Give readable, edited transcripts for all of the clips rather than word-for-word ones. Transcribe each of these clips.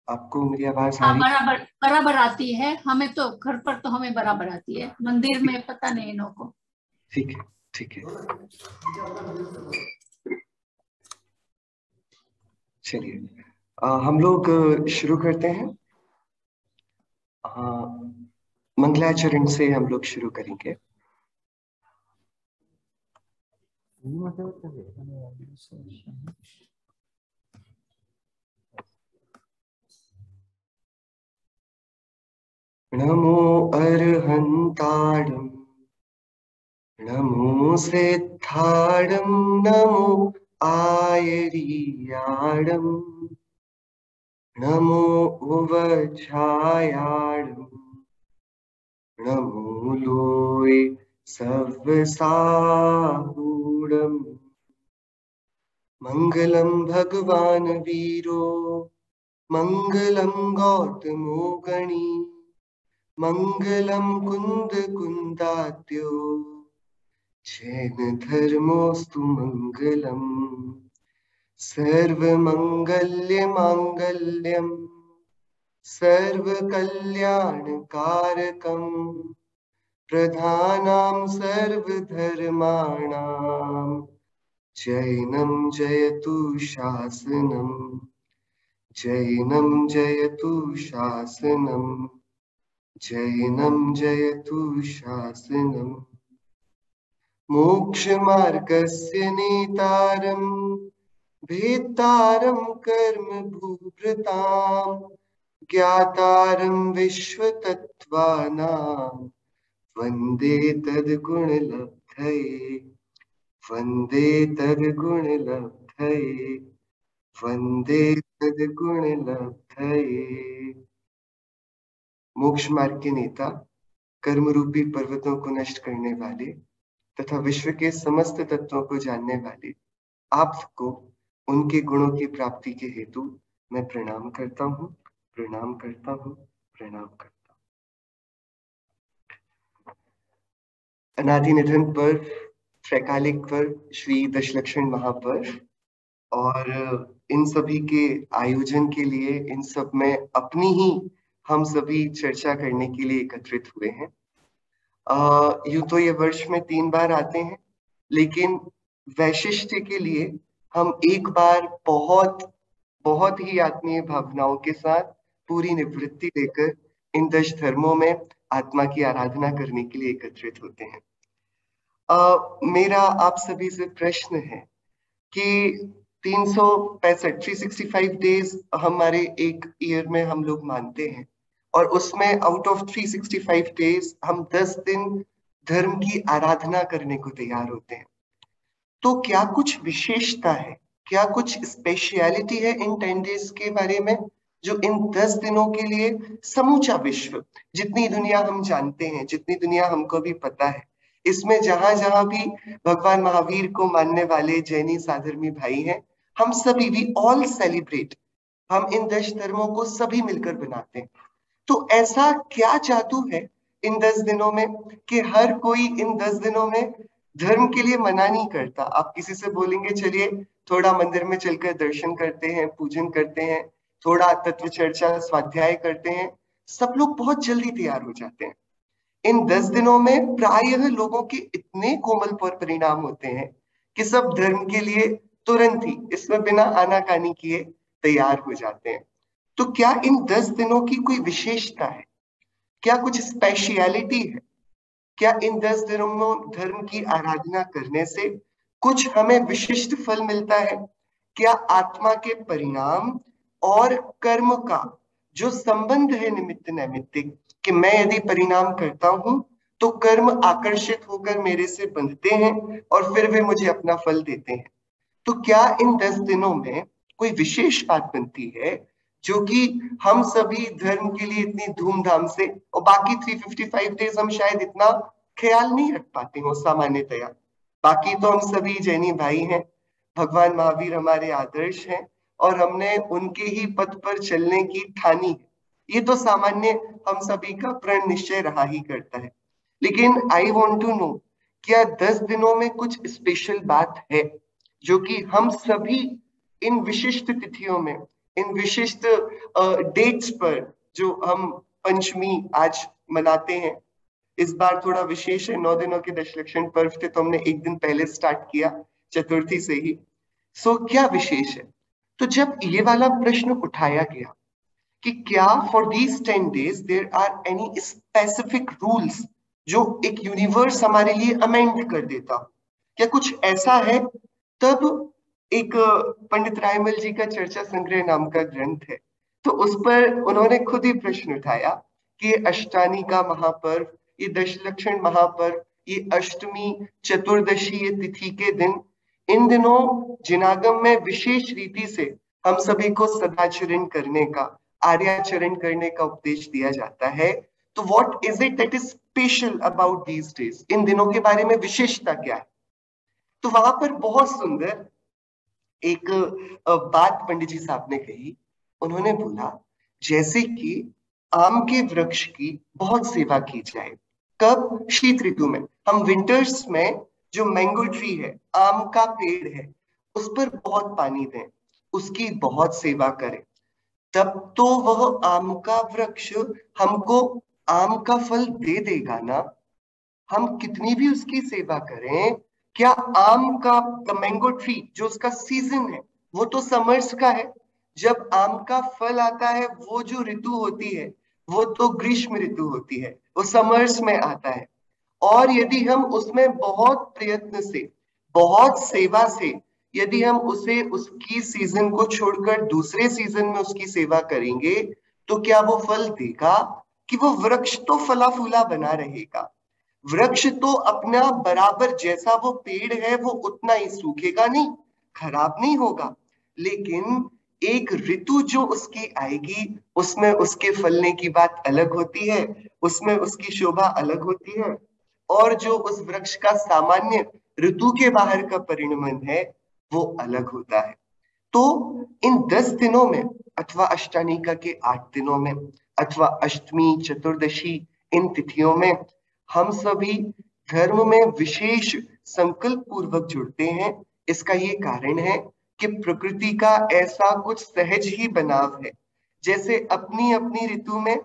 आपको मेरी आवाज आ हाँ, रही? बराबर बराबर आती है हमें तो, घर पर तो हमें बराबर आती है, मंदिर ठीक। में पता नहीं इन्हों को। ठीक है। ठीक है। चलिए, हम लोग शुरू करते हैं। मंगलाचरण से हम लोग शुरू करेंगे। नमो अर्हन्ताणं, नमो सिद्धाणं, नमो आयरीयाणं, नमो उवझायाणं, नमो लोय सव्यसाहूणम्। मङ्गलं भगवान् वीरो, मङ्गलं गौतमो गणी, मङ्गलं कुन्दकुन्दाद्यो, जैन धर्मोऽस्तु मङ्गलम्। सर्वमङ्गल्यमाङ्गल्यं सर्वकल्याणकारकं, प्रधानां सर्वधर्माणां जैनं जयतु शासनम्, जैनं जयतु शासनम्, जैनं जयतु शासनम्। मोक्षमार्गस्य नेतारम्, भेत्तारं कर्म भूभृतां, ज्ञातारं विश्वतत्त्वानां, वन्दे तद्गुणलब्धये, वन्दे तद्गुणलब्धये, वन्दे तद्गुणलब्धये। मोक्ष मार्ग के नेता, कर्म रूपी पर्वतों को नष्ट करने वाले तथा विश्व के समस्त तत्वों को जानने वाले आपको उनके गुणों की प्राप्ति के हेतु मैं प्रणाम करता हूँ, प्रणाम करता हूँ, प्रणाम करता हूँ। अनादि निधन पर, त्रैकालिक पर, श्री दशलक्षण महापर और इन सभी के आयोजन के लिए, इन सब में अपनी ही हम सभी चर्चा करने के लिए एकत्रित हुए हैं। यूं तो ये वर्ष में 3 बार आते हैं, लेकिन वैशिष्ट्य के लिए हम एक बार बहुत बहुत ही आत्मीय भावनाओं के साथ पूरी निवृत्ति लेकर इन 10 धर्मों में आत्मा की आराधना करने के लिए एकत्रित होते हैं। मेरा आप सभी से प्रश्न है कि 365 365 डेज हमारे एक ईयर में हम लोग मानते हैं, और उसमें आउट ऑफ 365 डेज हम 10 दिन धर्म की आराधना करने को तैयार होते हैं। तो क्या कुछ विशेषता है, क्या कुछ स्पेशलिटी है इन 10 डेज के बारे में, जो इन 10 दिनों के लिए समूचा विश्व, जितनी दुनिया हम जानते हैं, जितनी दुनिया हमको भी पता है, इसमें जहां जहां भी भगवान महावीर को मानने वाले जैनी साधर्मी भाई हैं, हम सभी भी ऑल सेलिब्रेट, हम इन 10 धर्मों को सभी मिलकर बनाते हैं। तो ऐसा क्या जादू है इन 10 दिनों में कि हर कोई इन 10 दिनों में धर्म के लिए मना नहीं करता? आप किसी से बोलेंगे चलिए थोड़ा मंदिर में चलकर दर्शन करते हैं, पूजन करते हैं, थोड़ा तत्व चर्चा स्वाध्याय करते हैं, सब लोग बहुत जल्दी तैयार हो जाते हैं। इन 10 दिनों में प्रायः लोगों के इतने कोमल परिणाम होते हैं कि सब धर्म के लिए तुरंत ही, इसमें बिना आनाकानी किए, तैयार हो जाते हैं। तो क्या इन 10 दिनों की कोई विशेषता है? क्या कुछ स्पेशलिटी है? क्या इन 10 दिनों में धर्म की आराधना करने से कुछ हमें विशिष्ट फल मिलता है? क्या आत्मा के परिणाम और कर्म का जो संबंध है निमित्त नैमित्तिक, कि मैं यदि परिणाम करता हूं तो कर्म आकर्षित होकर मेरे से बंधते हैं और फिर वे मुझे अपना फल देते हैं, तो क्या इन 10 दिनों में कोई विशेष बात बनती है जो कि हम सभी धर्म के लिए इतनी धूमधाम से, और बाकी 355 डेज हम शायद इतना ख्याल नहीं रख पाते हो सामान्यतया। बाकी तो हम सभी जैनी भाई हैं, भगवान महावीर हमारे आदर्श हैं, और हमने उनके ही पथ पर चलने की ठानी है। ये तो सामान्य हम सभी का प्रण निश्चय रहा ही करता है। लेकिन आई वॉन्ट टू नो, क्या 10 दिनों में कुछ स्पेशल बात है जो कि हम सभी इन विशिष्ट तिथियों में इन विशिष्ट डेट्स पर जो हम पंचमी आज मनाते हैं। इस बार थोड़ा विशेष है, 9 दिनों के दशलक्षण पर्व थे तो हमने एक दिन पहले स्टार्ट किया, चतुर्थी से ही। सो क्या विशेष है? तो जब ये वाला प्रश्न उठाया गया कि क्या for these 10 days there are any specific rules जो एक यूनिवर्स हमारे लिए अमेंड कर देता, क्या कुछ ऐसा है? तब एक पंडित रायमल जी का चर्चा संग्रह नाम का ग्रंथ है, तो उस पर उन्होंने खुद ही प्रश्न उठाया कि ये अष्टानी का महापर्व, ये दशलक्षण महापर्व, ये अष्टमी चतुर्दशी, ये तिथि के दिन, इन दिनों जिनागम में विशेष रीति से हम सभी को सदाचरण करने का, आर्याचरण करने का उपदेश दिया जाता है। तो what is it that is special about these days? इन दिनों के बारे में विशेषता क्या है? तो वहां पर बहुत सुंदर एक बात पंडित जी साहब ने कही। उन्होंने बोला जैसे कि आम के वृक्ष की बहुत सेवा की जाए। कब? शीत ऋतु में। हम विंटर्स में जो मैंगो ट्री है, आम का पेड़ है, उस पर बहुत पानी दें, उसकी बहुत सेवा करें, तब तो वह आम का वृक्ष हमको आम का फल दे देगा ना। हम कितनी भी उसकी सेवा करें, क्या आम का मैंगो ट्री जो उसका सीजन है वो तो समर्स का है, जब आम का फल आता है वो जो ऋतु होती है वो तो ग्रीष्म ऋतु होती है, वो समर्स में आता है। और यदि हम उसमें बहुत प्रयत्न से, बहुत सेवा से, यदि हम उसे उसकी सीजन को छोड़कर दूसरे सीजन में उसकी सेवा करेंगे, तो क्या वो फल देगा? कि वो वृक्ष तो फला फूला बना रहेगा, वृक्ष तो अपना बराबर, जैसा वो पेड़ है वो उतना ही सूखेगा नहीं, खराब नहीं होगा, लेकिन एक ऋतु जो उसकी आएगी उसमें उसके फलने की बात अलग होती है, उसमें उसकी शोभा अलग होती है, और जो उस वृक्ष का सामान्य ऋतु के बाहर का परिणमन है वो अलग होता है। तो इन 10 दिनों में, अथवा अष्टानिका के 8 दिनों में, अथवा अष्टमी चतुर्दशी, इन तिथियों में हम सभी धर्म में विशेष संकल्प पूर्वक जुड़ते हैं। इसका ये कारण है कि प्रकृति का ऐसा कुछ सहज ही बनाव है, जैसे अपनी अपनी ऋतु में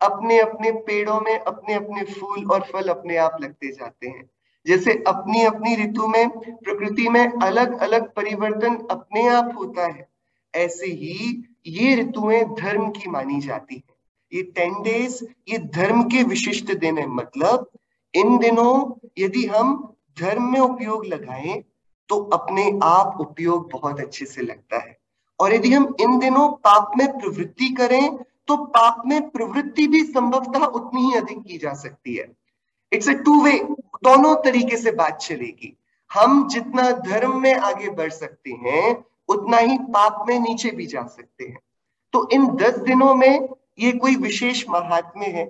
अपने अपने पेड़ों में अपने अपने फूल और फल अपने आप लगते जाते हैं, जैसे अपनी अपनी ऋतु में प्रकृति में अलग अलग परिवर्तन अपने आप होता है, ऐसे ही ये ऋतुएं धर्म की मानी जाती है। ये 10 days ये धर्म के विशिष्ट दिन है। मतलब इन दिनों यदि हम धर्म में उपयोग लगाएं तो अपने आप उपयोग बहुत अच्छे से लगता है, और यदि हम इन दिनों पाप में प्रवृत्ति करें तो पाप में प्रवृत्ति भी संभवतः उतनी ही अधिक की जा सकती है। इट्स अ टू वे, दोनों तरीके से बात चलेगी। हम जितना धर्म में आगे बढ़ सकते हैं उतना ही पाप में नीचे भी जा सकते हैं। तो इन 10 दिनों में ये कोई विशेष महात्म्य है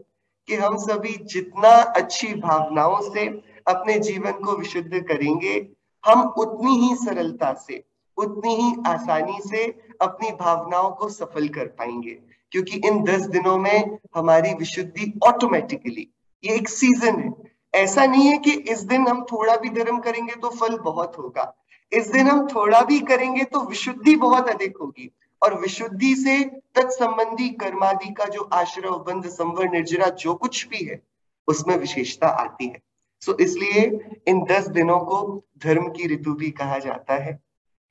कि हम सभी जितना अच्छी भावनाओं से अपने जीवन को विशुद्ध करेंगे, हम उतनी ही सरलता से, उतनी ही आसानी से अपनी भावनाओं को सफल कर पाएंगे, क्योंकि इन 10 दिनों में हमारी विशुद्धि ऑटोमेटिकली, ये एक सीजन है। ऐसा नहीं है कि इस दिन हम थोड़ा भी धर्म करेंगे तो फल बहुत होगा, इस दिन हम थोड़ा भी करेंगे तो विशुद्धि बहुत अधिक होगी, और विशुद्धि से तत्संबंधी कर्मादि का जो आश्रव बंध संवर निर्जरा जो कुछ भी है उसमें विशेषता आती है। सो इसलिए इन 10 दिनों को धर्म की ऋतु भी कहा जाता है।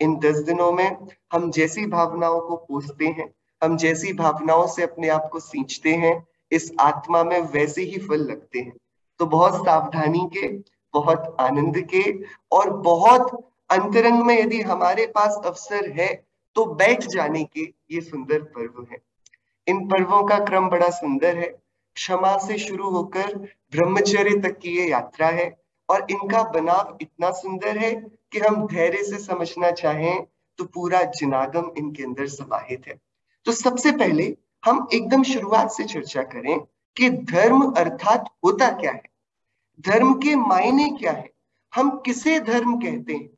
इन 10 दिनों में हम जैसी भावनाओं को पोसते हैं, हम जैसी भावनाओं से अपने आप को सींचते हैं, इस आत्मा में वैसे ही फल लगते हैं। तो बहुत सावधानी के, बहुत आनंद के, और बहुत अंतरंग में यदि हमारे पास अवसर है तो बैठ जाने के ये सुंदर पर्व है। इन पर्वों का क्रम बड़ा सुंदर है। क्षमा से शुरू होकर ब्रह्मचर्य तक की ये यात्रा है, और इनका बनाव इतना सुंदर है कि हम धैर्य से समझना चाहें तो पूरा जिनागम इनके अंदर समाहित है। तो सबसे पहले हम एकदम शुरुआत से चर्चा करें कि धर्म अर्थात होता क्या है, धर्म के मायने क्या है, हम किसे धर्म कहते हैं।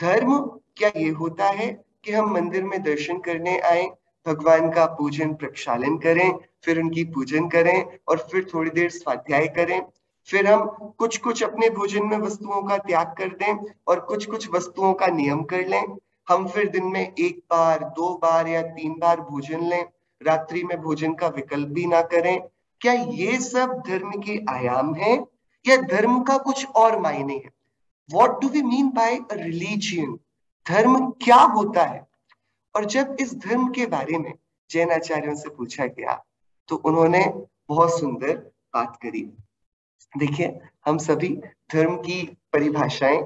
धर्म क्या ये होता है कि हम मंदिर में दर्शन करने आए, भगवान का पूजन प्रक्षालन करें, फिर उनकी पूजन करें, और फिर थोड़ी देर स्वाध्याय करें, फिर हम कुछ कुछ अपने भोजन में वस्तुओं का त्याग कर दें और कुछ कुछ वस्तुओं का नियम कर लें, हम फिर दिन में 1 बार 2 बार या 3 बार भोजन लें, रात्रि में भोजन का विकल्प भी ना करें, क्या ये सब धर्म के आयाम हैं या धर्म का कुछ और मायने है? What do we mean by a religion? धर्म क्या होता है? और जब इस धर्म के बारे में जैन आचार्यों से पूछा गया तो उन्होंने बहुत सुंदर बात करी। देखिए, हम सभी धर्म की परिभाषाएं,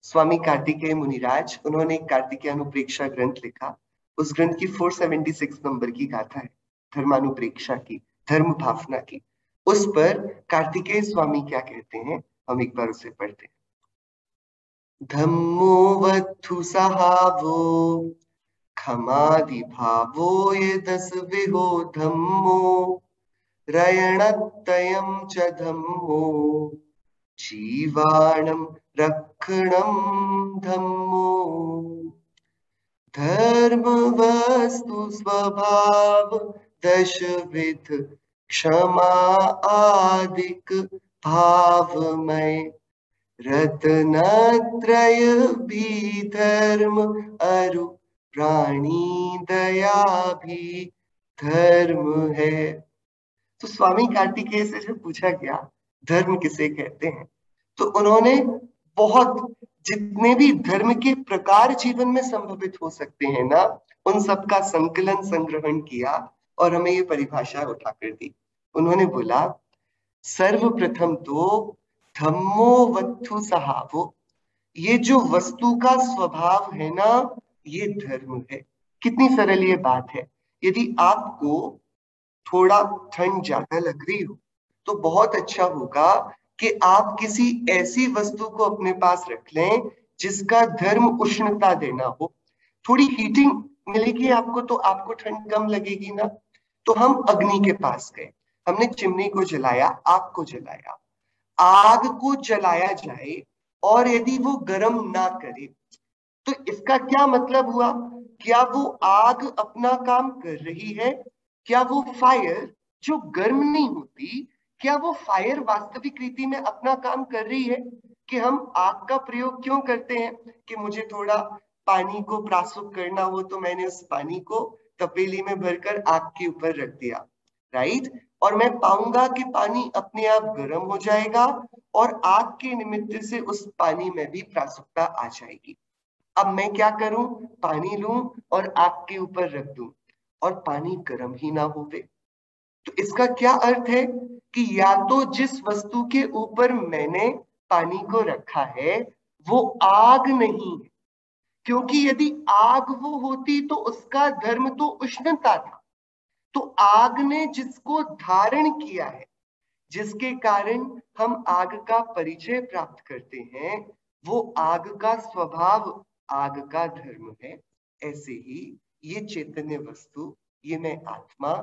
स्वामी कार्तिकेय मुनिराज, उन्होंने एक कार्तिकेय अनुप्रेक्षा ग्रंथ लिखा। उस ग्रंथ की 476 नंबर की गाथा है धर्मानुप्रेक्षा की, धर्म भावना की। उस पर कार्तिकेय स्वामी क्या कहते हैं, हम एक बार उसे पढ़ते हैं। धम्मो वत्थु सहावो खमादि भावो ये दस विहो धम्मो रयणत्तयं च धम्मो जीवाणं रक्षणं धम्मो धर्म वस्तु स्वभाव दशविध क्षमा आदिक भावमय रत्नत्रय भी धर्म अरु प्राणी दया भी धर्म है। तो स्वामी कार्तिकेय से जब पूछा गया धर्म किसे कहते हैं, तो उन्होंने बहुत जितने भी धर्म के प्रकार जीवन में संभवित हो सकते हैं ना, उन सब का संकलन संग्रहण किया और हमें ये परिभाषा उठाकर दी। उन्होंने बोला, सर्वप्रथम तो धम्मो वत्थु सहावो, ये जो वस्तु का स्वभाव है ना, ये धर्म है। कितनी सरल ये बात है। यदि आपको थोड़ा ठंड ज्यादा लग रही हो तो बहुत अच्छा होगा कि आप किसी ऐसी वस्तु को अपने पास रख लें जिसका धर्म उष्णता देना हो। थोड़ी हीटिंग मिलेगी आपको तो आपको ठंड कम लगेगी ना। तो हम अग्नि के पास गए, हमने चिमनी को जलाया, आग को जलाया। आग को जलाया जाए और यदि वो गर्म ना करे तो इसका क्या मतलब हुआ? क्या वो आग अपना काम कर रही है? क्या वो फायर जो गर्म नहीं होती, क्या वो फायर वास्तविक रीति में अपना काम कर रही है? कि हम आग का प्रयोग क्यों करते हैं कि मुझे थोड़ा पानी को प्रासुक करना हो तो मैंने उस पानी को तपेली में भरकर आग के ऊपर रख दिया, राइट? और मैं पाऊंगा कि पानी अपने आप गर्म हो जाएगा और आग के निमित्त से उस पानी में भी प्रासुकता आ जाएगी। अब मैं क्या करूं? पानी लूं और आग के ऊपर रख दूं और पानी गर्म ही ना होवे। तो इसका क्या अर्थ है कि या तो जिस वस्तु के ऊपर मैंने पानी को रखा है वो आग नहीं है, क्योंकि यदि आग वो होती तो उसका धर्म तो उष्णता था। तो आग ने जिसको धारण किया है, जिसके कारण हम आग का परिचय प्राप्त करते हैं, वो आग का स्वभाव, आग का धर्म है। ऐसे ही ये चैतन्य वस्तु, ये मैं आत्मा,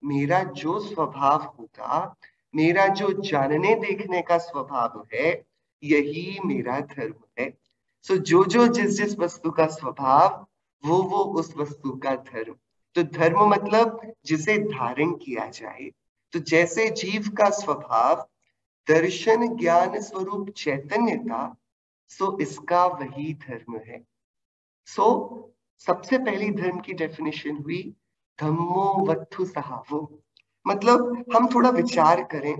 मेरा जो स्वभाव होगा, मेरा जो जानने देखने का स्वभाव है, यही मेरा धर्म है। सो जो जो जिस जिस वस्तु का स्वभाव, वो उस वस्तु का धर्म। तो धर्म मतलब जिसे धारण किया जाए। तो जैसे जीव का स्वभाव दर्शन ज्ञान स्वरूप चैतन्य था, सो इसका वही धर्म है। सो सबसे पहली धर्म की डेफिनेशन हुई धम्मो वत्थु सहावो। मतलब हम थोड़ा विचार करें,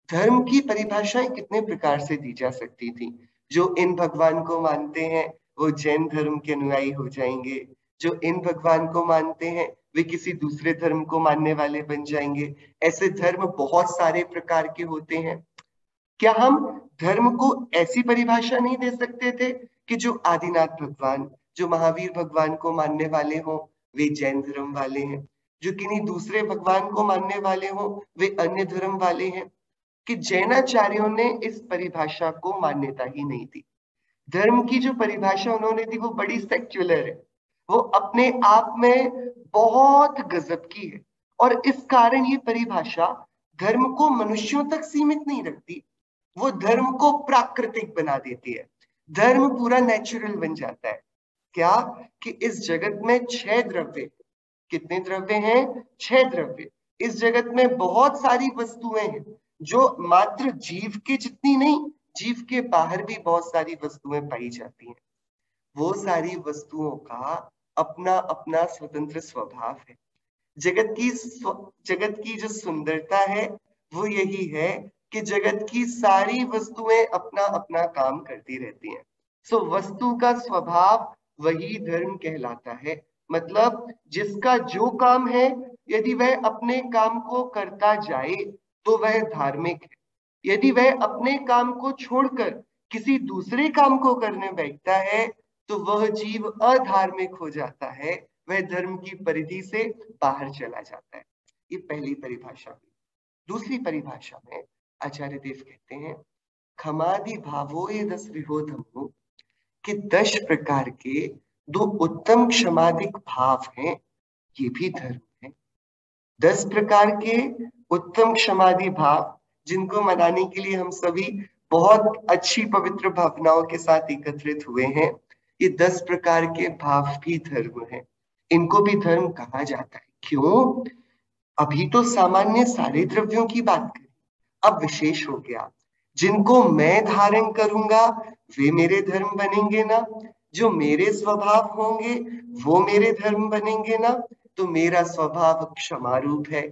धर्म की परिभाषाएं कितने प्रकार से दी जा सकती थी। जो इन भगवान को मानते हैं वो जैन धर्म के अनुयायी हो जाएंगे, जो इन भगवान को मानते हैं वे किसी दूसरे धर्म को मानने वाले बन जाएंगे। ऐसे धर्म बहुत सारे प्रकार के होते हैं। क्या हम धर्म को ऐसी परिभाषा नहीं दे सकते थे कि जो आदिनाथ भगवान, जो महावीर भगवान को मानने वाले हो वे जैन धर्म वाले हैं, जो किन्हीं दूसरे भगवान को मानने वाले हो वे अन्य धर्म वाले हैं? कि जैनाचार्यों ने इस परिभाषा को मान्यता ही नहीं दी। धर्म की जो परिभाषा उन्होंने दी वो बड़ी सेक्युलर है, वो अपने आप में बहुत गजब की है। और इस कारण ये परिभाषा धर्म को मनुष्यों तक सीमित नहीं रखती, वो धर्म को प्राकृतिक बना देती है। धर्म पूरा नेचुरल बन जाता है। क्या? कि इस जगत में 6 द्रव्य, कितने द्रव्य हैं? 6 द्रव्य। इस जगत में बहुत सारी वस्तुएं हैं जो मात्र जीव के जितनी नहीं, जीव के बाहर भी बहुत सारी वस्तुएं पाई जाती हैं। वो सारी वस्तुओं का अपना अपना स्वतंत्र स्वभाव है। जगत की जो सुंदरता है वो यही है कि जगत की सारी वस्तुएं अपना अपना काम करती रहती हैं। सो वस्तु का स्वभाव वही धर्म कहलाता है। मतलब जिसका जो काम है, यदि वह अपने काम को करता जाए तो वह धार्मिक है। यदि वह अपने काम को छोड़कर किसी दूसरे काम को करने बैठता है तो वह जीव अधार्मिक हो जाता है, वह धर्म की परिधि से बाहर चला जाता है। ये पहली परिभाषा हुई। दूसरी परिभाषा में आचार्य देव कहते हैं, खमादि भावो ये 10 विरोधम, कि 10 प्रकार के दो उत्तम क्षमादिक भाव हैं, ये भी धर्म है। 10 प्रकार के उत्तम क्षमादि भाव जिनको मनाने के लिए हम सभी बहुत अच्छी पवित्र भावनाओं के साथ एकत्रित हुए हैं, ये 10 प्रकार के भाव भी धर्म है। इनको भी धर्म कहा जाता है। क्यों? अभी तो सामान्य सारे द्रव्यों की बात करें, अब विशेष हो गया। जिनको मैं धारण करूंगा वे मेरे धर्म बनेंगे ना, जो मेरे स्वभाव होंगे वो मेरे धर्म बनेंगे ना। तो मेरा स्वभाव क्षमा रूप है,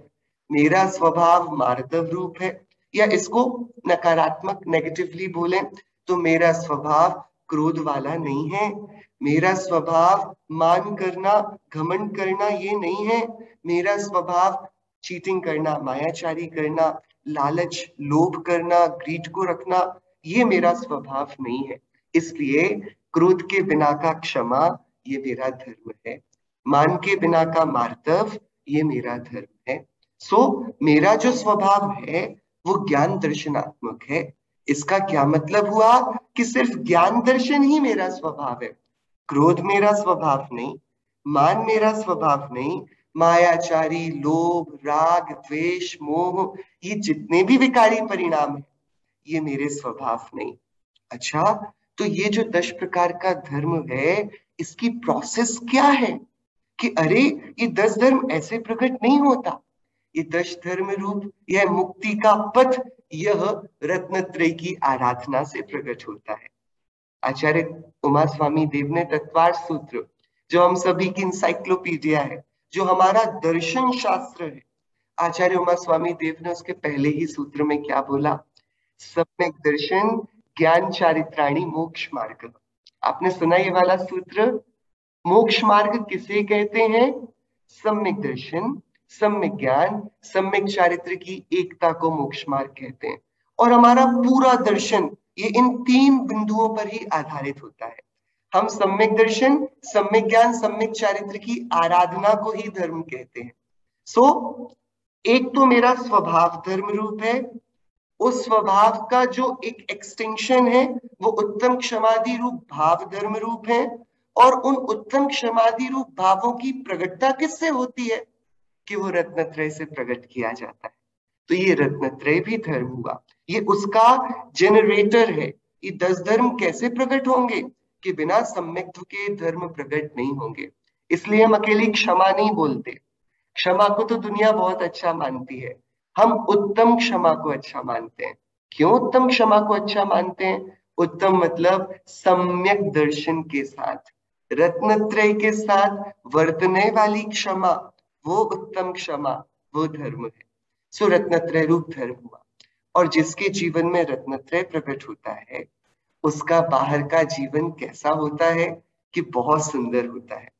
मेरा स्वभाव मार्दव रूप है, या इसको नकारात्मक नेगेटिवली बोलें तो मेरा स्वभाव क्रोध वाला नहीं है। मेरा स्वभाव मान करना, घमंड करना ये नहीं है। मेरा स्वभाव चीटिंग करना, मायाचारी करना, लालच, लोभ करना, ग्रीड को रखना, ये मेरा स्वभाव नहीं है। इसलिए क्रोध के बिना का क्षमा ये मेरा धर्म है, मान के बिना का मार्दव ये मेरा धर्म है। सो मेरा जो स्वभाव है वो ज्ञान दर्शनात्मक है। इसका क्या मतलब हुआ कि सिर्फ ज्ञान दर्शन ही मेरा स्वभाव है, क्रोध मेरा स्वभाव नहीं, मान मेरा स्वभाव नहीं, मायाचारी, लोभ, राग, द्वेष, मोह, ये जितने भी विकारी परिणाम है ये मेरे स्वभाव नहीं। अच्छा, तो ये जो 10 प्रकार का धर्म है, इसकी प्रोसेस क्या है? कि अरे ये 10 धर्म ऐसे प्रकट नहीं होता। ये 10 धर्म रूप, यह मुक्ति का पथ, यह रत्नत्रय की आराधना से प्रकट होता है। आचार्य उमा स्वामी देव ने तत्वार्थ सूत्र, जो हम सभी की इंसाइक्लोपीडिया है, जो हमारा दर्शन शास्त्र है, आचार्य उमा स्वामी देव ने उसके पहले ही सूत्र में क्या बोला? सम्यक दर्शन ज्ञान चारित्राणी मोक्ष मार्ग। आपने सुना ये वाला सूत्र? मोक्ष मार्ग किसे कहते हैं? सम्यक दर्शन, सम्यक ज्ञान, सम्यक चारित्र की एकता को मोक्ष मार्ग कहते हैं। और हमारा पूरा दर्शन ये इन 3 बिंदुओं पर ही आधारित होता है। हम सम्यक दर्शन, सम्यक ज्ञान, सम्यक चारित्र की आराधना को ही धर्म कहते हैं। सो एक तो मेरा स्वभाव धर्म रूप है, उस स्वभाव का जो एक एक्सटेंशन है वो उत्तम क्षमादि रूप भाव धर्म रूप है। और उन उत्तम क्षमादि रूप भावों की प्रगटता किससे होती है? कि वो रत्नत्रय से प्रकट किया जाता है। तो ये रत्नत्रय भी धर्म हुआ, ये उसका जनरेटर है। ये 10 धर्म कैसे प्रकट होंगे? कि बिना सम्यक्त्व के धर्म प्रकट नहीं होंगे। इसलिए हम अकेली क्षमा नहीं बोलते। क्षमा को तो दुनिया बहुत अच्छा मानती है, हम उत्तम क्षमा को अच्छा मानते हैं। क्यों उत्तम क्षमा को अच्छा मानते हैं? उत्तम मतलब सम्यक दर्शन के साथ, रत्नत्रय के साथ वर्तने वाली क्षमा, वो उत्तम क्षमा, वो धर्म है। सो रत्नत्रय रूप धर्म हुआ। और जिसके जीवन में रत्नत्रय प्रकट होता है उसका बाहर का जीवन कैसा होता है? कि बहुत सुंदर होता है,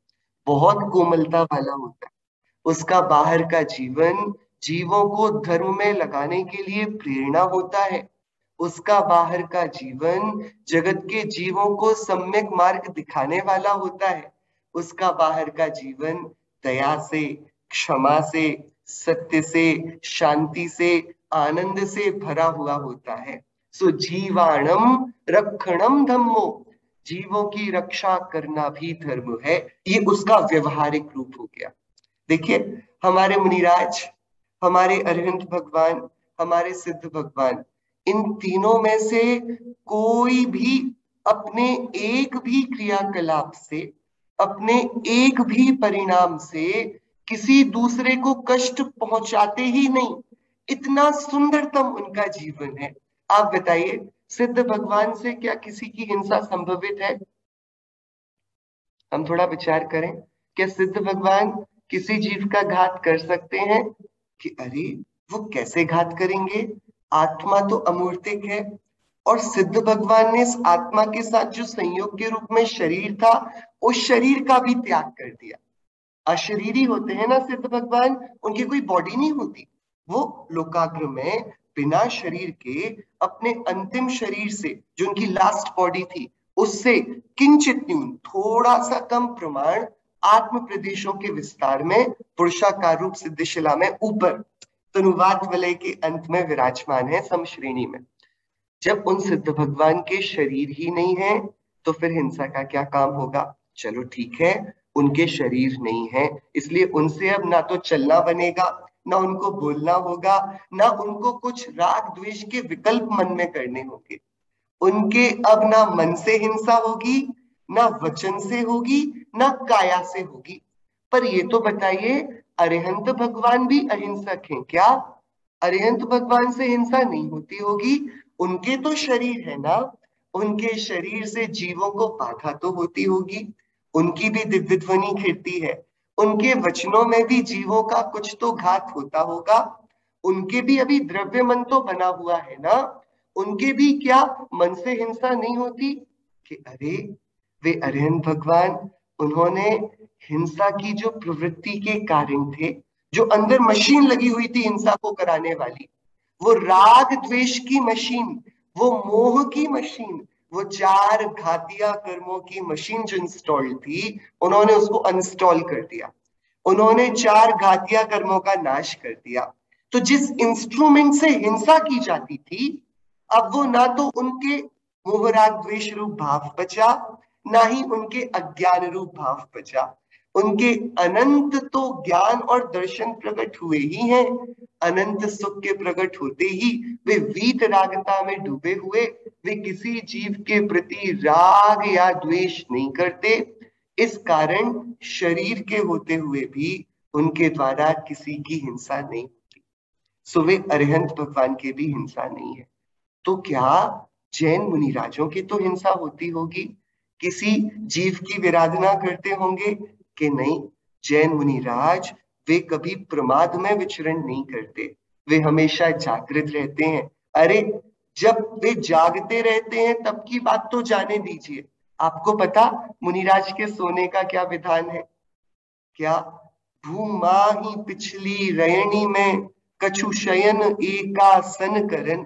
बहुत कोमलता वाला होता है। उसका बाहर का जीवन जीवों को धर्म में लगाने के लिए प्रेरणा होता है। उसका बाहर का जीवन जगत के जीवों को सम्यक मार्ग दिखाने वाला होता है। उसका बाहर का जीवन दया से, क्षमा से, सत्य से, शांति से, आनंद से भरा हुआ होता है। सो जीवाणम रक्षणम धम्मो, जीवों की रक्षा करना भी धर्म है। ये उसका व्यवहारिक रूप हो गया। देखिए, हमारे मुनिराज, हमारे अरहंत भगवान, हमारे सिद्ध भगवान, इन तीनों में से कोई भी अपने एक भी क्रियाकलाप से, अपने एक भी परिणाम से किसी दूसरे को कष्ट पहुंचाते ही नहीं। इतना सुंदरतम उनका जीवन है। आप बताइए, सिद्ध भगवान से क्या किसी की हिंसा संभवित है? हम थोड़ा विचार करें, क्या सिद्ध भगवान किसी जीव का घात कर सकते हैं? कि अरे वो कैसे घात करेंगे, आत्मा तो अमूर्तिक है। और सिद्ध भगवान ने इस आत्मा के साथ जो संयोग के रूप में शरीर था, उस शरीर का भी त्याग कर दिया। अशरीरी होते हैं ना सिद्ध भगवान, उनकी कोई बॉडी नहीं होती। वो लोकाग्र में बिना शरीर के अपने अंतिम शरीर से, जो उनकी लास्ट बॉडी थी, उससे किंचित न्यून, थोड़ा सा कम प्रमाण आत्म प्रदेशों के विस्तार में पुरुषाकार रूप सिद्धिशिला में ऊपर तनुवात वलय के अंत में विराजमान है समश्रेणी में। जब उन सिद्ध भगवान के शरीर ही नहीं है तो फिर हिंसा का क्या काम होगा? चलो ठीक है, उनके शरीर नहीं है, इसलिए उनसे अब ना तो चलना बनेगा, ना उनको बोलना होगा, ना उनको कुछ राग द्वेष के विकल्प मन में करने होंगे। उनके अब ना मन से हिंसा होगी, ना वचन से होगी, ना काया से होगी। पर ये तो बताइए, अरिहंत भगवान भी अहिंसक हैं क्या? अरिहंत भगवान से हिंसा नहीं होती होगी, उनके तो शरीर है ना, उनके शरीर से जीवों को बाधा तो होती होगी, उनकी भी दिव्य ध्वनि खिड़ती है, उनके वचनों में भी जीवों का कुछ तो घात होता होगा, उनके भी अभी द्रव्य मन तो बना हुआ है ना, उनके भी क्या मन से हिंसा नहीं होती? कि अरे वे अरिहंत भगवान, उन्होंने हिंसा की जो प्रवृत्ति के कारण थे, जो अंदर मशीन लगी हुई थी हिंसा को कराने वाली, वो राग द्वेष की मशीन, वो मोह की मशीन, वो चार घातिया कर्मों की मशीन जो इंस्टॉल्ड थी, उन्होंने उसको अनस्टॉल कर दिया। उन्होंने चार घातिया कर्मों का नाश कर दिया। तो जिस इंस्ट्रूमेंट से हिंसा की जाती थी, अब वो ना तो उनके मोह राग द्वेष रूप भाव बचा, ना ही उनके अज्ञान रूप भाव बचा। उनके अनंत तो ज्ञान और दर्शन प्रकट हुए ही हैं। अनंत सुख के प्रकट होते ही वे वीत रागता में डूबे हुए, वे किसी जीव के प्रति राग या द्वेष नहीं करते। इस कारण शरीर के होते हुए भी उनके द्वारा किसी की हिंसा नहीं होती। सो वे अरिहंत भगवान के भी हिंसा नहीं है। तो क्या जैन मुनिराजों की तो हिंसा होती होगी, किसी जीव की विराधना करते होंगे? कि नहीं, जैन मुनिराज वे कभी प्रमाद में विचरण नहीं करते, वे हमेशा जागृत रहते हैं। अरे जब वे जागते रहते हैं तब की बात तो जाने दीजिए। आपको पता मुनिराज के सोने का क्या विधान है? क्या भूमा ही पिछली रयनी में कछु शयन एकासन करन।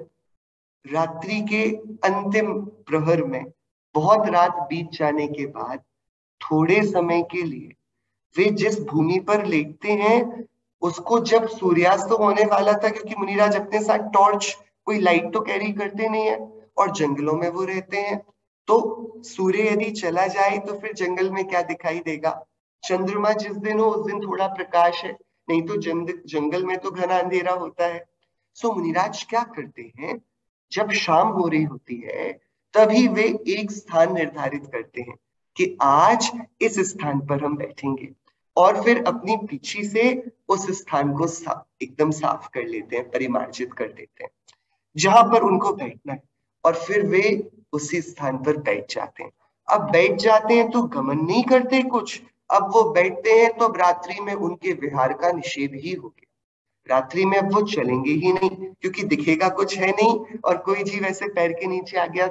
रात्रि के अंतिम प्रहर में, बहुत रात बीत जाने के बाद, थोड़े समय के लिए वे जिस भूमि पर लेटते हैं, उसको जब सूर्यास्त होने वाला था, क्योंकि मुनिराज अपने साथ टॉर्च, कोई लाइट तो कैरी करते नहीं है, और जंगलों में वो रहते हैं, तो सूर्य यदि चला जाए तो फिर जंगल में क्या दिखाई देगा? चंद्रमा जिस दिन हो उस दिन थोड़ा प्रकाश है, नहीं तो जंगल में तो घना अंधेरा होता है। सो मुनिराज क्या करते हैं, जब शाम हो रही होती है तभी वे एक स्थान निर्धारित करते हैं कि आज इस स्थान पर हम बैठेंगे, और फिर अपनी पीछे से उस स्थान को एकदम साफ कर लेते हैं, परिमार्जित कर देते हैं जहां पर उनको बैठना है, और फिर वे उसी स्थान पर बैठ जाते हैं। अब बैठ जाते हैं तो गमन नहीं करते कुछ, अब वो बैठते हैं तो अब रात्रि में उनके विहार का निषेध ही हो गया। रात्रि में अब वो चलेंगे ही नहीं, क्योंकि दिखेगा कुछ है नहीं, और कोई जीव ऐसे पैर के नीचे आ गया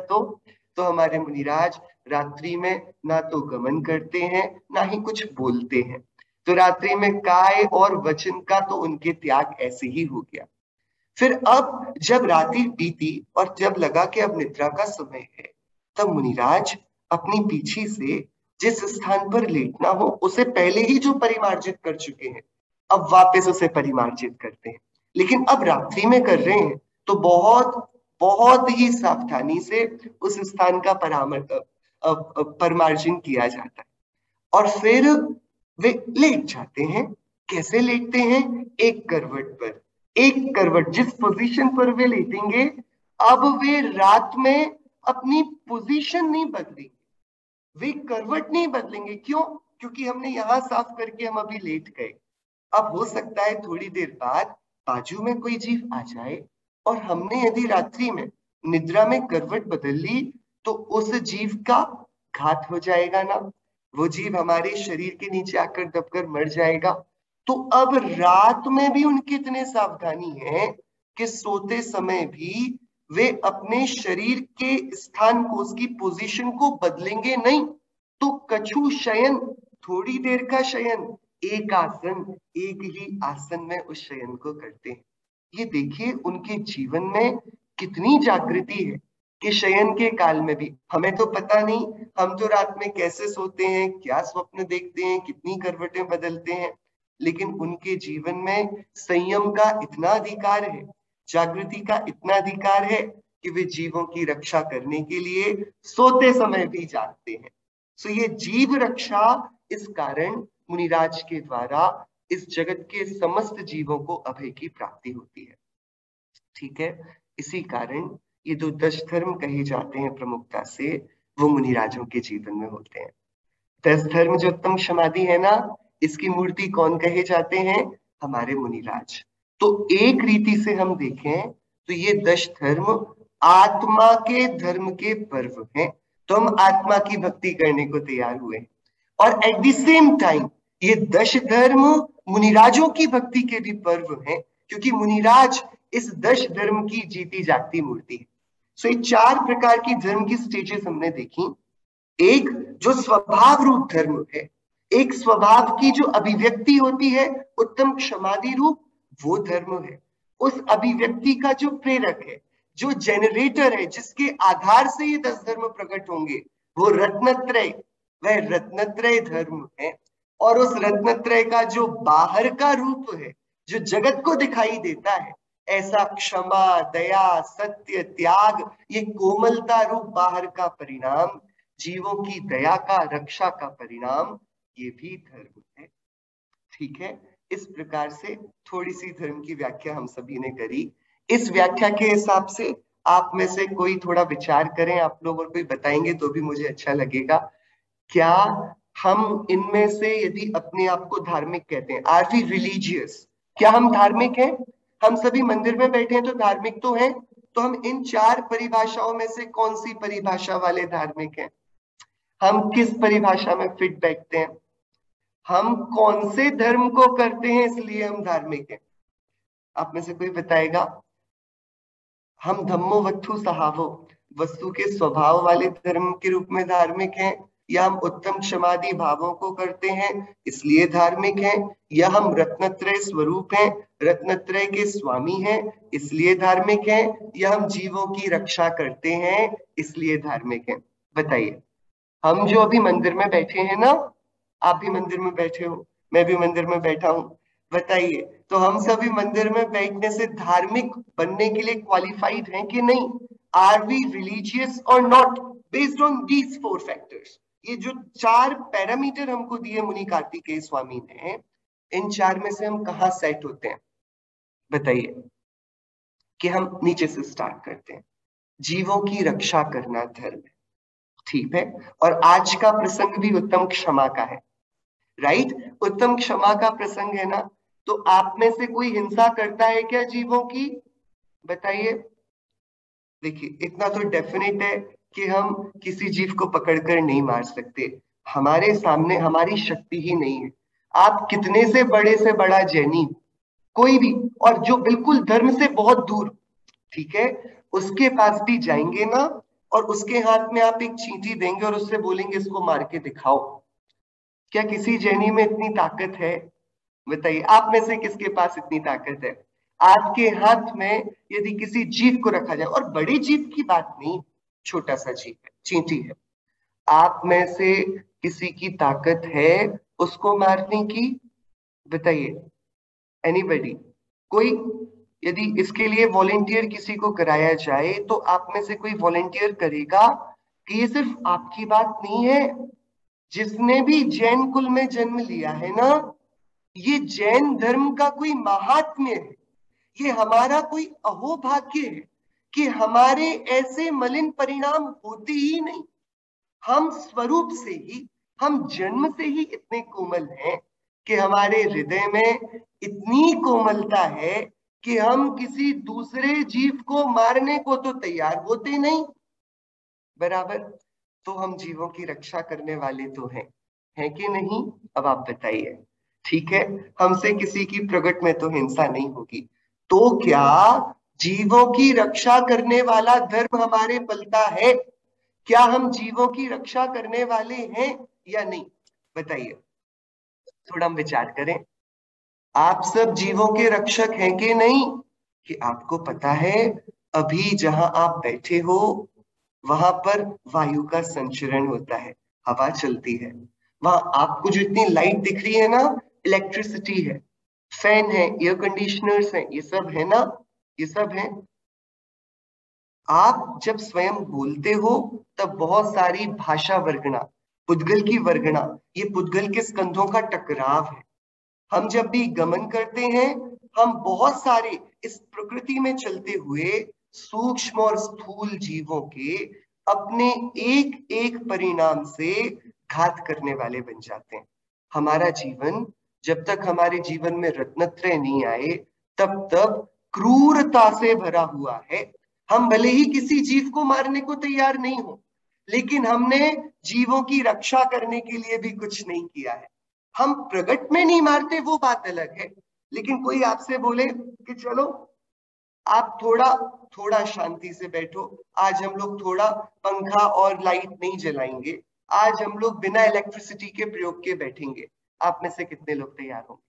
तो हमारे मुनिराज रात्रि में ना तो गमन करते हैं, ना ही कुछ बोलते हैं। तो रात्रि में काय और वचन का तो उनके त्याग ऐसे ही हो गया। फिर अब जब रात्रि बीती और जब लगा कि अब निद्रा का समय है, तब मुनिराज अपनी पीछे से जिस स्थान पर लेटना हो उसे पहले ही जो परिमार्जित कर चुके हैं, अब वापस उसे परिमार्जित करते हैं। लेकिन अब रात्रि में कर रहे हैं तो बहुत बहुत ही सावधानी से उस स्थान का परमार्जन किया जाता है, और फिर वे लेट जाते हैं। कैसे लेटते हैं? एक करवट पर। एक करवट जिस पोजीशन पर वे लेटेंगे, अब वे रात में अपनी पोजीशन नहीं बदलेंगे, वे करवट नहीं बदलेंगे। क्यों? क्योंकि हमने यहां साफ करके हम अभी लेट गए। अब हो सकता है थोड़ी देर बाद बाजू में कोई जीव आ जाए, और हमने यदि रात्रि में निद्रा में करवट बदल ली तो उस जीव का घात हो जाएगा ना। वो जीव हमारे शरीर के नीचे आकर दबकर मर जाएगा। तो अब रात में भी उनकी इतने सावधानी है कि सोते समय भी वे अपने शरीर के स्थान को, उसकी पोजीशन को बदलेंगे नहीं। तो कछु शयन, थोड़ी देर का शयन, एक आसन, एक ही आसन में उस शयन को करते हैं। ये देखिए उनके जीवन में कितनी जागृति है कि शयन के काल में भी, हमें तो पता नहीं हम तो रात में कैसे सोते हैं, क्या स्वप्न देखते हैं, कितनी करवटें बदलते हैं, लेकिन उनके जीवन में संयम का इतना अधिकार है, जागृति का इतना अधिकार है कि वे जीवों की रक्षा करने के लिए सोते समय भी जागते हैं। सो ये जीव रक्षा इस कारण मुनिराज के द्वारा इस जगत के समस्त जीवों को अभय की प्राप्ति होती है। ठीक है, इसी कारण ये जो 10 धर्म कहे जाते हैं प्रमुखता से, वो मुनिराजों के जीवन में होते हैं। 10 धर्म जो उत्तम समाधि है ना, इसकी मूर्ति कौन कहे जाते हैं? हमारे मुनिराज। तो एक रीति से हम देखें तो ये 10 धर्म आत्मा के धर्म के पर्व हैं। तो हम आत्मा की भक्ति करने को तैयार हुए, और एट द सेम टाइम ये 10 धर्म मुनिराजों की भक्ति के भी पर्व हैं, क्योंकि मुनिराज इस 10 धर्म की जीती जागती मूर्ति है। सो ये 4 प्रकार की धर्म की स्टेजेस हमने देखी। एक जो स्वभाव रूप धर्म है, एक स्वभाव की जो अभिव्यक्ति होती है उत्तम क्षमादि रूप, वो धर्म है। उस अभिव्यक्ति का जो प्रेरक है, जो जेनरेटर है, जिसके आधार से ये 10 धर्म प्रकट होंगे, वो रत्नत्रय, वह रत्नत्रय धर्म है। और उस रत्नत्रय का जो बाहर का रूप है, जो जगत को दिखाई देता है, ऐसा क्षमा, दया, सत्य, त्याग, ये कोमलता रूप बाहर का परिणाम, जीवों की दया का, रक्षा का परिणाम, ये भी धर्म है। ठीक है, इस प्रकार से थोड़ी सी धर्म की व्याख्या हम सभी ने करी। इस व्याख्या के हिसाब से आप में से कोई थोड़ा विचार करें, आप लोग और कोई बताएंगे तो भी मुझे अच्छा लगेगा। क्या हम इनमें से यदि अपने आप को धार्मिक कहते हैं, आर वी रिलीजियस, क्या हम धार्मिक हैं? हम सभी मंदिर में बैठे हैं तो धार्मिक तो हैं। तो हम इन 4 परिभाषाओं में से कौन सी परिभाषा वाले धार्मिक हैं? हम किस परिभाषा में फिट बैठते हैं? हम कौन से धर्म को करते हैं इसलिए हम धार्मिक हैं? आप में से कोई बताएगा? हम धम्मो वत्थु सहावो, वस्तु के स्वभाव वाले धर्म के रूप में धार्मिक हैं, या हम उत्तम क्षमादि भावों को करते हैं इसलिए धार्मिक हैं, या हम रत्नत्रय स्वरूप हैं, रत्नत्रय के स्वामी हैं इसलिए धार्मिक हैं, या हम जीवों की रक्षा करते हैं इसलिए धार्मिक हैं? बताइए। हम जो अभी मंदिर में बैठे हैं ना, आप भी मंदिर में बैठे हो, मैं भी मंदिर में बैठा हूं, बताइए, तो हम सभी मंदिर में बैठने से धार्मिक बनने के लिए क्वालिफाइड हैं कि नहीं? आर वी रिलीजियस और not, based on these 4 factors? ये जो 4 पैरामीटर हमको दिए मुनि कार्तिकेय स्वामी ने, इन 4 में से हम कहाँ सेट होते हैं? बताइए। कि हम नीचे से स्टार्ट करते हैं। जीवों की रक्षा करना धर्म है, ठीक है। और आज का प्रसंग भी उत्तम क्षमा का है, राइट? उत्तम क्षमा का प्रसंग है ना, तो आप में से कोई हिंसा करता है क्या जीवों की? बताइए। देखिए, इतना तो डेफिनेट है कि हम किसी जीव को पकड़कर नहीं मार सकते, हमारे सामने हमारी शक्ति ही नहीं है। आप कितने से बड़ा जैनी, कोई भी, और जो बिल्कुल धर्म से बहुत दूर, ठीक है, उसके पास भी जाएंगे ना, और उसके हाथ में आप एक चींटी देंगे और उससे बोलेंगे इसको मार के दिखाओ, क्या किसी जैनी में इतनी ताकत है? बताइए, आप में से किसके पास इतनी ताकत है? आपके हाथ में यदि किसी जीव को रखा जाए, और बड़े जीव की बात नहीं, छोटा सा जीव है, चींटी है, आप में से किसी की ताकत है उसको मारने की? बताइए, एनीबडी? कोई? यदि इसके लिए वॉलेंटियर किसी को कराया जाए तो आप में से कोई वॉलेंटियर करेगा? कि ये सिर्फ आपकी बात नहीं है, जिसने भी जैन कुल में जन्म लिया है ना, ये जैन धर्म का कोई महात्म्य है, ये हमारा कोई अहोभाग्य है कि हमारे ऐसे मलिन परिणाम होते ही नहीं। हम स्वरूप से ही, हम जन्म से ही इतने कोमल हैं कि हमारे हृदय में इतनी कोमलता है कि हम किसी दूसरे जीव को मारने को तो तैयार होते नहीं, बराबर? तो हम जीवों की रक्षा करने वाले तो हैं। है कि नहीं? अब आप बताइए। ठीक है, हमसे किसी की प्रगट में तो हिंसा नहीं होगी, तो क्या जीवों की रक्षा करने वाला धर्म हमारे पलता है? क्या हम जीवों की रक्षा करने वाले हैं या नहीं? बताइए, थोड़ा हम विचार करें। आप सब जीवों के रक्षक हैं कि नहीं? कि आपको पता है अभी जहां आप बैठे हो वहां पर वायु का संचरण होता है, हवा चलती है। वहां आपको जो इतनी लाइट दिख रही है ना, इलेक्ट्रिसिटी है, फैन है, एयर कंडीशनर्स हैं, ये सब है ना, ये सब है। आप जब स्वयं बोलते हो तब बहुत सारी भाषा वर्गणा, पुद्गल की वर्गणा, ये पुद्गल के स्कंधों का टकराव है। हम जब भी गमन करते हैं, हम बहुत सारे इस प्रकृति में चलते हुए सूक्ष्म और स्थूल जीवों के अपने एक एक परिणाम से घात करने वाले बन जाते हैं। हमारा जीवन, जब तक हमारे जीवन में रत्नत्रय नहीं आए, तब तक क्रूरता से भरा हुआ है। हम भले ही किसी जीव को मारने को तैयार नहीं हो, लेकिन हमने जीवों की रक्षा करने के लिए भी कुछ नहीं किया है। हम प्रगट में नहीं मारते, वो बात अलग है। लेकिन कोई आपसे बोले कि चलो आप थोड़ा थोड़ा शांति से बैठो, आज हम लोग थोड़ा पंखा और लाइट नहीं जलाएंगे, आज हम लोग बिना इलेक्ट्रिसिटी के प्रयोग के बैठेंगे, आप में से कितने लोग तैयार होंगे?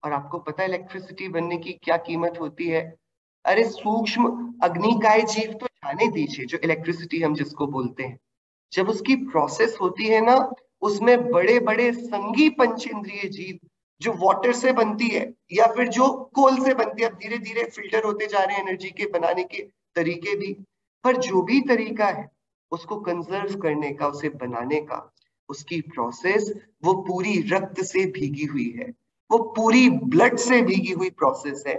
और आपको पता है इलेक्ट्रिसिटी बनने की क्या कीमत होती है? अरे सूक्ष्म अग्निकाय जीव तो जाने दीजिए, जो इलेक्ट्रिसिटी हम जिसको बोलते हैं, जब उसकी प्रोसेस होती है ना, उसमें बड़े बड़े संघी पंचेंद्रिय जीव, जो वाटर से बनती है या फिर जो कोल से बनती है, अब धीरे धीरे फिल्टर होते जा रहे हैं एनर्जी के बनाने के तरीके भी, पर जो भी तरीका है उसको कंजर्व करने का, उसे बनाने का, उसकी प्रोसेस वो पूरी रक्त से भीगी हुई है, वो पूरी ब्लड से भीगी हुई प्रोसेस है।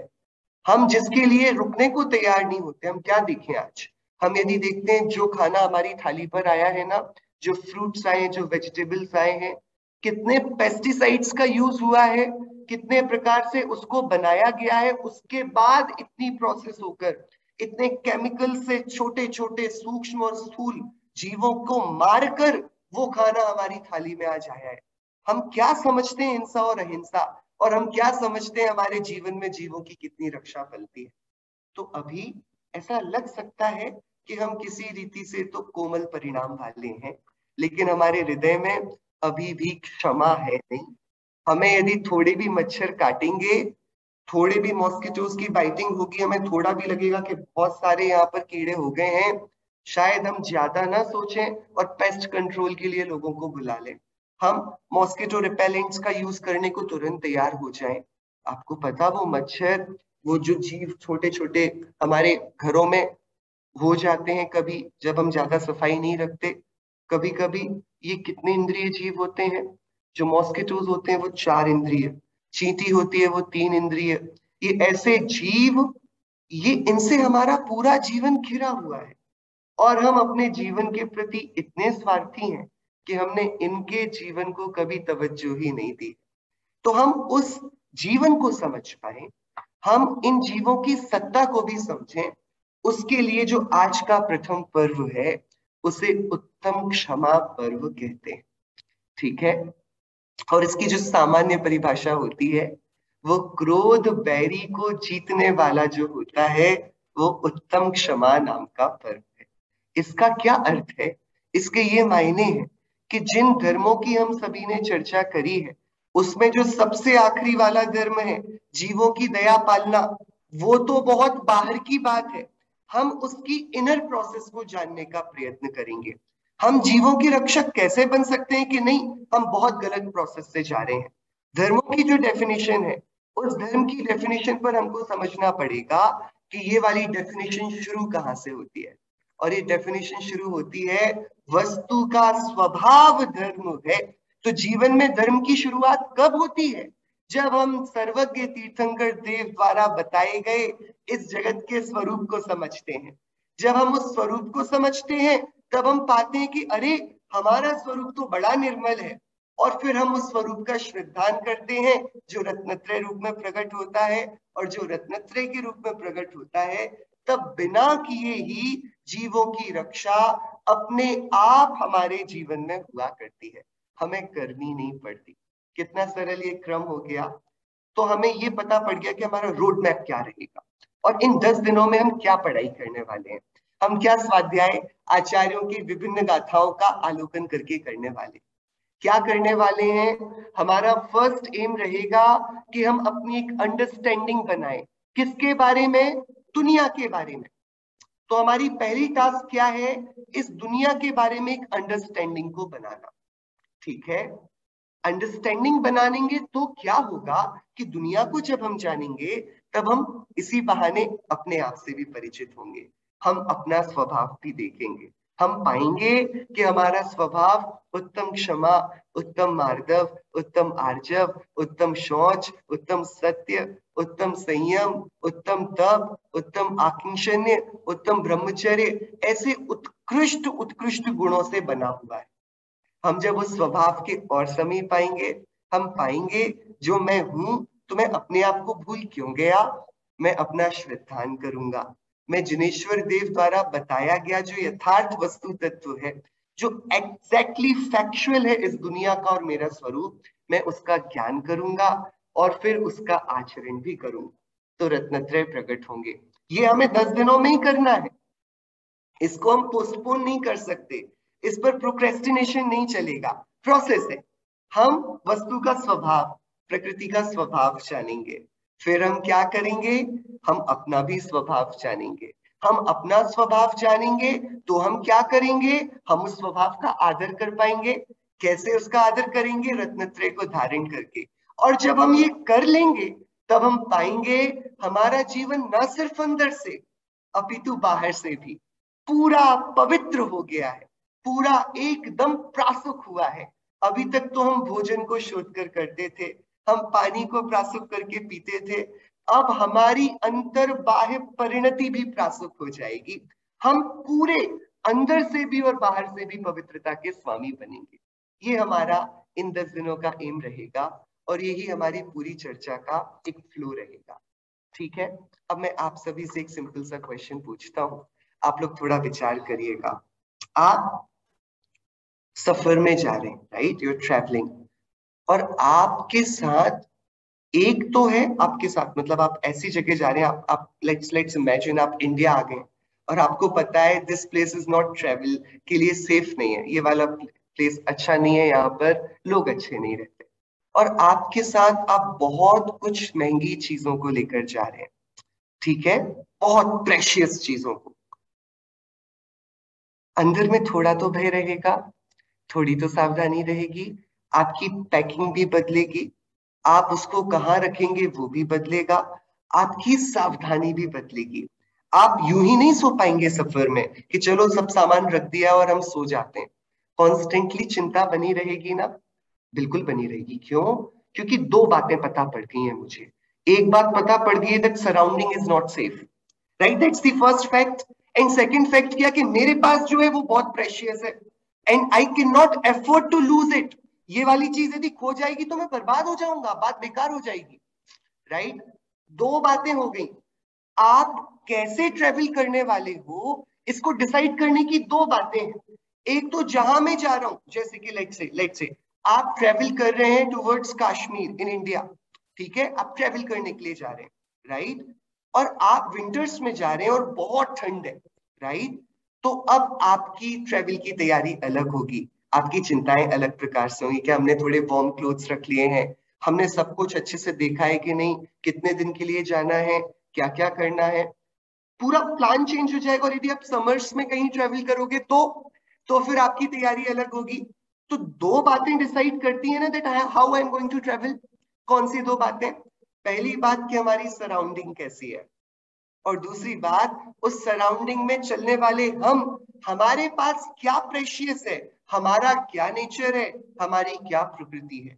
हम जिसके लिए रुकने को तैयार नहीं होते, हम क्या देखें आज? हम यदि देखते हैं जो खाना हमारी थाली पर आया है ना, जो फ्रूट्स आए हैं, जो वेजिटेबल्स आए हैं, कितने पेस्टिसाइड्स का यूज हुआ है, कितने प्रकार से उसको बनाया गया है, उसके बाद इतनी प्रोसेस होकर इतने केमिकल से छोटे छोटे सूक्ष्म और स्थूल जीवों को मारकर वो खाना हमारी थाली में आज आया है। हम क्या समझते हैं हिंसा और अहिंसा, और हम क्या समझते हैं हमारे जीवन में जीवों की कितनी रक्षा फलती है? तो अभी ऐसा लग सकता है कि हम किसी रीति से तो कोमल परिणाम वाले हैं, लेकिन हमारे हृदय में अभी भी क्षमा है नहीं। हमें यदि थोड़े भी मच्छर काटेंगे, थोड़े भी मॉस्किटोज की बाइटिंग होगी, हमें थोड़ा भी लगेगा कि बहुत सारे यहाँ पर कीड़े हो गए हैं, शायद हम ज्यादा ना सोचें और पेस्ट कंट्रोल के लिए लोगों को बुला लें, हम मॉस्किटो रिपेलेंट्स का यूज करने को तुरंत तैयार हो जाएं। आपको पता, वो मच्छर, वो जो जीव छोटे छोटे हमारे घरों में हो जाते हैं कभी जब हम ज्यादा सफाई नहीं रखते, कभी कभी ये कितने इंद्रिय जीव होते हैं? जो मॉस्किटोज होते हैं वो 4 इंद्रिय, चींटी होती है वो 3 इंद्रिय, ये ऐसे जीव, ये इनसे हमारा पूरा जीवन घिरा हुआ है। और हम अपने जीवन के प्रति इतने स्वार्थी हैं कि हमने इनके जीवन को कभी तवज्जो ही नहीं दी। तो हम उस जीवन को समझ पाए, हम इन जीवों की सत्ता को भी समझें, उसके लिए जो आज का प्रथम पर्व है उसे उत्तम क्षमा पर्व कहते हैं। ठीक है, और इसकी जो सामान्य परिभाषा होती है, वो क्रोध बैरी को जीतने वाला जो होता है वो उत्तम क्षमा नाम का पर्व है। इसका क्या अर्थ है? इसके ये मायने हैं कि जिन धर्मों की हम सभी ने चर्चा करी है, उसमें जो सबसे आखिरी वाला धर्म है, जीवों की दया पालना, वो तो बहुत बाहर की बात है। हम उसकी इनर प्रोसेस को जानने का प्रयत्न करेंगे। हम जीवों के रक्षक कैसे बन सकते हैं कि नहीं, हम बहुत गलत प्रोसेस से जा रहे हैं। धर्मों की जो डेफिनेशन है, उस धर्म की डेफिनेशन पर हमको समझना पड़ेगा कि ये वाली डेफिनेशन शुरू कहाँ से होती है। और ये डेफिनेशन शुरू होती है, वस्तु का स्वभाव धर्म है। तो जीवन में धर्म की शुरुआत कब होती है? जब हम सर्वज्ञ तीर्थंकर देव द्वारा बताए गए इस जगत के स्वरूप को समझते हैं। जब हम उस स्वरूप को समझते हैं, तब हम पाते हैं कि अरे, हमारा स्वरूप तो बड़ा निर्मल है। और फिर हम उस स्वरूप का श्रद्धान करते हैं जो रत्नत्रय रूप में प्रकट होता है। और जो रत्नत्रय के रूप में प्रकट होता है, तब बिना किए ही जीवों की रक्षा अपने आप हमारे जीवन में हुआ करती है। हमें करनी नहीं पड़ती। कितना सरल ये क्रम हो गया। तो हमें ये पता पड़ गया कि हमारा रोड मैप क्या रहेगा और इन 10 दिनों में हम क्या पढ़ाई करने वाले हैं। हम क्या स्वाध्याय आचार्यों की विभिन्न गाथाओं का आलोकन करके करने वाले, क्या करने वाले हैं। हमारा फर्स्ट एम रहेगा कि हम अपनी एक अंडरस्टैंडिंग बनाएं। किसके बारे में? दुनिया के बारे में। तो हमारी पहली टास्क क्या है? इस दुनिया के बारे में एक अंडरस्टैंडिंग को बनाना। ठीक है, अंडरस्टैंडिंग बनाएंगे तो क्या होगा कि दुनिया को जब हम जानेंगे तब हम इसी बहाने अपने आप से भी परिचित होंगे। हम अपना स्वभाव भी देखेंगे। हम पाएंगे कि हमारा स्वभाव उत्तम क्षमा, उत्तम मार्दव, उत्तम आर्जव, उत्तम शौच, उत्तम सत्य, उत्तम संयम, उत्तम तप, उत्तम आकिंचन्य, उत्तम ब्रह्मचर्य, ऐसे उत्कृष्ट उत्कृष्ट गुणों से बना हुआ है। हम जब उस स्वभाव के और समीप आएंगे, हम पाएंगे जो मैं हूं तो मैं अपने आप को भूल क्यों गया। मैं अपना श्रद्धान करूंगा। मैं जिनेश्वर देव द्वारा बताया गया जो यथार्थ वस्तु तत्व है, जो एग्जैक्टली फैक्चुअल है इस दुनिया का और मेरा स्वरूप, मैं उसका ज्ञान करूंगा और फिर उसका आचरण भी करूंगा। तो रत्नत्रय प्रकट होंगे। ये हमें 10 दिनों में ही करना है। इसको हम पोस्टपोन नहीं कर सकते। इस पर प्रोक्रेस्टिनेशन नहीं चलेगा। प्रोसेस है। हम वस्तु का स्वभाव, प्रकृति का स्वभाव जानेंगे। फिर हम क्या करेंगे? हम अपना भी स्वभाव जानेंगे। हम अपना स्वभाव जानेंगे तो हम क्या करेंगे? हम उस स्वभाव का आदर कर पाएंगे। कैसे उसका आदर करेंगे? रत्नत्रय को धारण करके। और जब हम ये कर लेंगे तब हम पाएंगे हमारा जीवन न सिर्फ अंदर से अपितु बाहर से भी पूरा पवित्र हो गया है, पूरा एकदम प्रासुक हुआ है। अभी तक तो हम भोजन को शोध कर करते थे, हम पानी को प्रासुक करके पीते थे। अब हमारी अंतर बाह्य परिणति भी प्रासुक हो जाएगी। हम पूरे अंदर से भी और बाहर से भी पवित्रता के स्वामी बनेंगे। ये हमारा इन 10 दिनों का एम रहेगा और यही हमारी पूरी चर्चा का एक फ्लो रहेगा। ठीक है, अब मैं आप सभी से एक सिंपल सा क्वेश्चन पूछता हूं। आप लोग थोड़ा विचार करिएगा। आप सफर में जा रहे हैं, राइट, यू आर ट्रैवलिंग, और आपके साथ एक तो है आपके साथ, मतलब आप ऐसी जगह जा रहे हैं, आप लेट्स इमेजिन आप इंडिया आ गए और आपको पता है this place is not travel के लिए सेफ नहीं है, ये वाला प्लेस अच्छा नहीं है, यहाँ पर लोग अच्छे नहीं रहते, और आपके साथ आप बहुत कुछ महंगी चीजों को लेकर जा रहे हैं। ठीक है, बहुत प्रेशियस चीजों को। अंदर में थोड़ा तो भय रहेगा, थोड़ी तो सावधानी रहेगी। आपकी पैकिंग भी बदलेगी, आप उसको कहाँ रखेंगे वो भी बदलेगा, आपकी सावधानी भी बदलेगी। आप यूं ही नहीं सो पाएंगे सफर में कि चलो सब सामान रख दिया और हम सो जाते हैं। कॉन्स्टेंटली चिंता बनी रहेगी ना? बिल्कुल बनी रहेगी। क्यों? क्योंकि दो बातें पता पड़ गई हैं मुझे। एक बात पता पड़ गई है that surrounding is not safe, right, that's the first fact. And second fact क्या कि मेरे पास जो है वो बहुत प्रेशियस है and I can not afford to lose it. ये वाली चीज यदि खो जाएगी तो मैं बर्बाद हो जाऊंगा, बात बेकार हो जाएगी, राइट। दो बातें हो गई। आप कैसे ट्रेवल करने वाले हो इसको डिसाइड करने की दो बातें हैं। एक तो जहां मैं जा रहा हूं, जैसे कि लेट्स से आप ट्रेवल कर रहे हैं टुवर्ड्स कश्मीर इन इंडिया, ठीक है, आप ट्रेवल करने के लिए जा रहे हैं, राइट, और आप विंटर्स में जा रहे हैं और बहुत ठंड है, राइट। तो अब आपकी ट्रेवल की तैयारी अलग होगी, आपकी चिंताएं अलग प्रकार से होंगी। क्या हमने थोड़े वार्म क्लोथ्स रख लिए हैं, हमने सब कुछ अच्छे से देखा है कि नहीं, कितने दिन के लिए जाना है, क्या क्या करना है, पूरा प्लान चेंज हो जाएगा। और यदि आप समर्स में कहीं ट्रेवल करोगे तो फिर आपकी तैयारी अलग होगी। तो दो बातें डिसाइड करती है ना that how I am going to travel. कौन सी दो बातें? पहली बात कि हमारी सराउंडिंग कैसी है, और दूसरी बात उस सराउंडिंग में चलने वाले हम, हमारे पास क्या प्रेशियस है, हमारा क्या नेचर है, हमारी क्या प्रकृति है।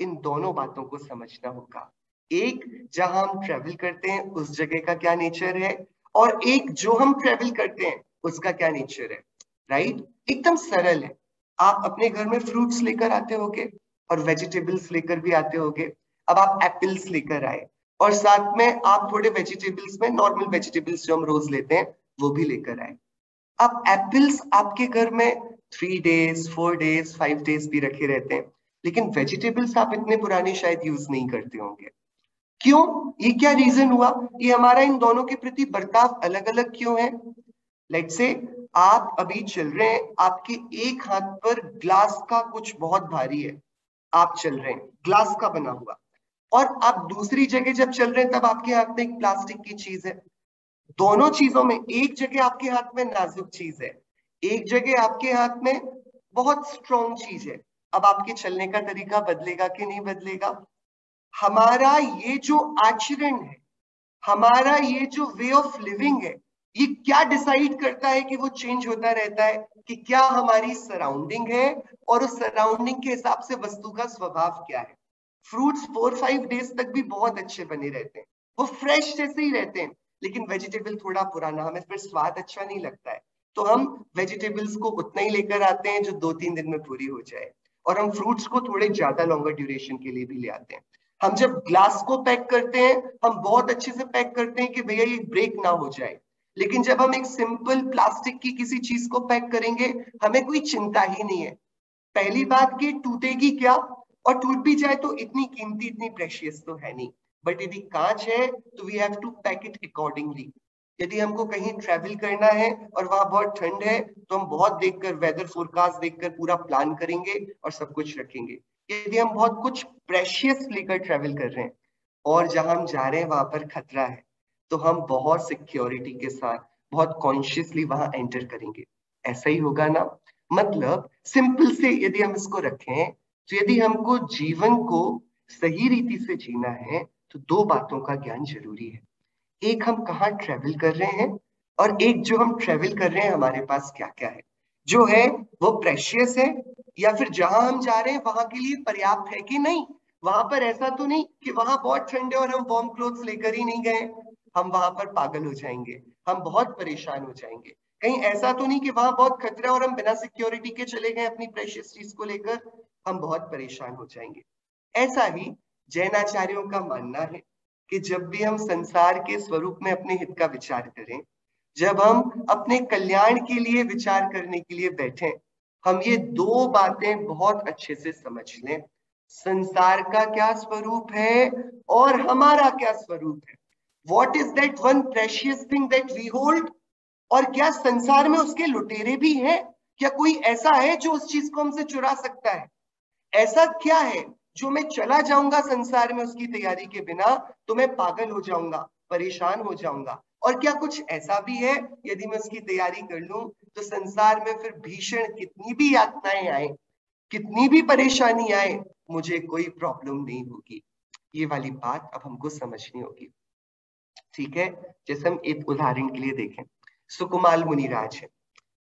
इन दोनों बातों को समझना होगा। एक, जहां हम ट्रेवल करते हैं उस जगह का क्या नेचर है, और एक जो हम ट्रेवल करते हैं उसका क्या नेचर है, राइट। एकदम सरल है। आप अपने घर में फ्रूट्स लेकर आते होगे और वेजिटेबल्स लेकर भी आते होगे। अब आप एप्पल्स लेकर आए और साथ में आप थोड़े वेजिटेबल्स में, नॉर्मल वेजिटेबल्स जो हम रोज लेते हैं, वो भी लेकर आए। अब एप्पल्स आपके घर में 3 days, 4 days, 5 days भी रखे रहते हैं। लेकिन वेजिटेबल्स आप इतने पुराने शायद यूज नहीं करते होंगे। क्यों? ये क्या रीजन हुआ? ये हमारा इन दोनों के प्रति बर्ताव अलग अलग क्यों है? लेट्स से आप अभी चल रहे हैं, आपके एक हाथ पर ग्लास का कुछ बहुत भारी है, आप चल रहे हैं ग्लास का बना हुआ, और आप दूसरी जगह जब चल रहे हैं तब आपके हाथ में एक प्लास्टिक की चीज है। दोनों चीजों में एक जगह आपके हाथ में नाजुक चीज है, एक जगह आपके हाथ में बहुत स्ट्रॉन्ग चीज है। अब आपके चलने का तरीका बदलेगा कि नहीं बदलेगा? हमारा ये जो आचरण है, हमारा ये जो वे ऑफ लिविंग है, ये क्या डिसाइड करता है कि वो चेंज होता रहता है? कि क्या हमारी सराउंडिंग है और उस सराउंडिंग के हिसाब से वस्तु का स्वभाव क्या है। फ्रूट्स 4-5 डेज तक भी बहुत अच्छे बने रहते हैं, वो फ्रेश जैसे ही रहते हैं, लेकिन वेजिटेबल थोड़ा पुराना, हमें फिर स्वाद अच्छा नहीं लगता है, तो हम वेजिटेबल्स को उतना ही लेकर आते हैं जो 2-3 दिन में पूरी हो जाए, और हम फ्रूट्स को थोड़े ज्यादा लॉन्गर ड्यूरेशन के लिए भी ले आते हैं। हम जब ग्लास को पैक करते हैं, हम बहुत अच्छे से पैक करते हैं कि भैया ये ब्रेक ना हो जाए, लेकिन जब हम एक सिंपल प्लास्टिक की किसी चीज को पैक करेंगे, हमें कोई चिंता ही नहीं है। पहली बात कि टूटेगी क्या, और टूट भी जाए तो इतनी कीमती, इतनी प्रेशियस तो है नहीं। बट यदि कांच है तो we have to pack it accordingly. यदि हमको कहीं ट्रेवल करना है और वहां बहुत ठंड है, तो हम बहुत देखकर, वेदर फोरकास्ट देखकर पूरा प्लान करेंगे और सब कुछ रखेंगे। यदि हम बहुत कुछ प्रेशियस लेकर ट्रेवल कर रहे हैं और जहां हम जा रहे हैं वहां पर खतरा है, तो हम बहुत सिक्योरिटी के साथ, बहुत कॉन्शियसली वहां एंटर करेंगे। ऐसा ही होगा ना? मतलब सिंपल से यदि हम इसको रखें, तो यदि हमको जीवन को सही रीति से जीना है तो दो बातों का ज्ञान जरूरी है। एक, हम कहाँ ट्रेवल कर रहे हैं, और एक, जो हम ट्रेवल कर रहे हैं हमारे पास क्या क्या है, जो है वो प्रेशियस है, या फिर जहां हम जा रहे हैं वहां के लिए पर्याप्त है कि नहीं। वहां पर ऐसा तो नहीं कि वहां बहुत ठंड है और हम वार्म क्लोथ्स लेकर ही नहीं गए, हम वहां पर पागल हो जाएंगे, हम बहुत परेशान हो जाएंगे। कहीं ऐसा तो नहीं कि वहां बहुत खतरा और हम बिना सिक्योरिटी के चले गए अपनी प्रेशियस चीज को लेकर, हम बहुत परेशान हो जाएंगे। ऐसा ही जैनाचार्यों का मानना है कि जब भी हम संसार के स्वरूप में अपने हित का विचार करें, जब हम अपने कल्याण के लिए विचार करने के लिए बैठे, हम ये दो बातें बहुत अच्छे से समझ लें। संसार का क्या स्वरूप है और हमारा क्या स्वरूप है। What is that one precious thing that we hold, और क्या संसार में उसके लुटेरे भी हैं? क्या कोई ऐसा है जो उस चीज को हमसे चुरा सकता है? ऐसा क्या है जो मैं चला जाऊंगा संसार में उसकी तैयारी के बिना तो मैं पागल हो जाऊंगा, परेशान हो जाऊंगा? और क्या कुछ ऐसा भी है यदि मैं उसकी तैयारी कर लूं तो संसार में फिर भीषण कितनी भी यातनाएं आए, कितनी भी परेशानी आए, मुझे कोई प्रॉब्लम नहीं होगी? ये वाली बात अब हमको समझनी होगी। ठीक है, जैसे हम एक उदाहरण के लिए देखें, सुकुमाल मुनिराज है।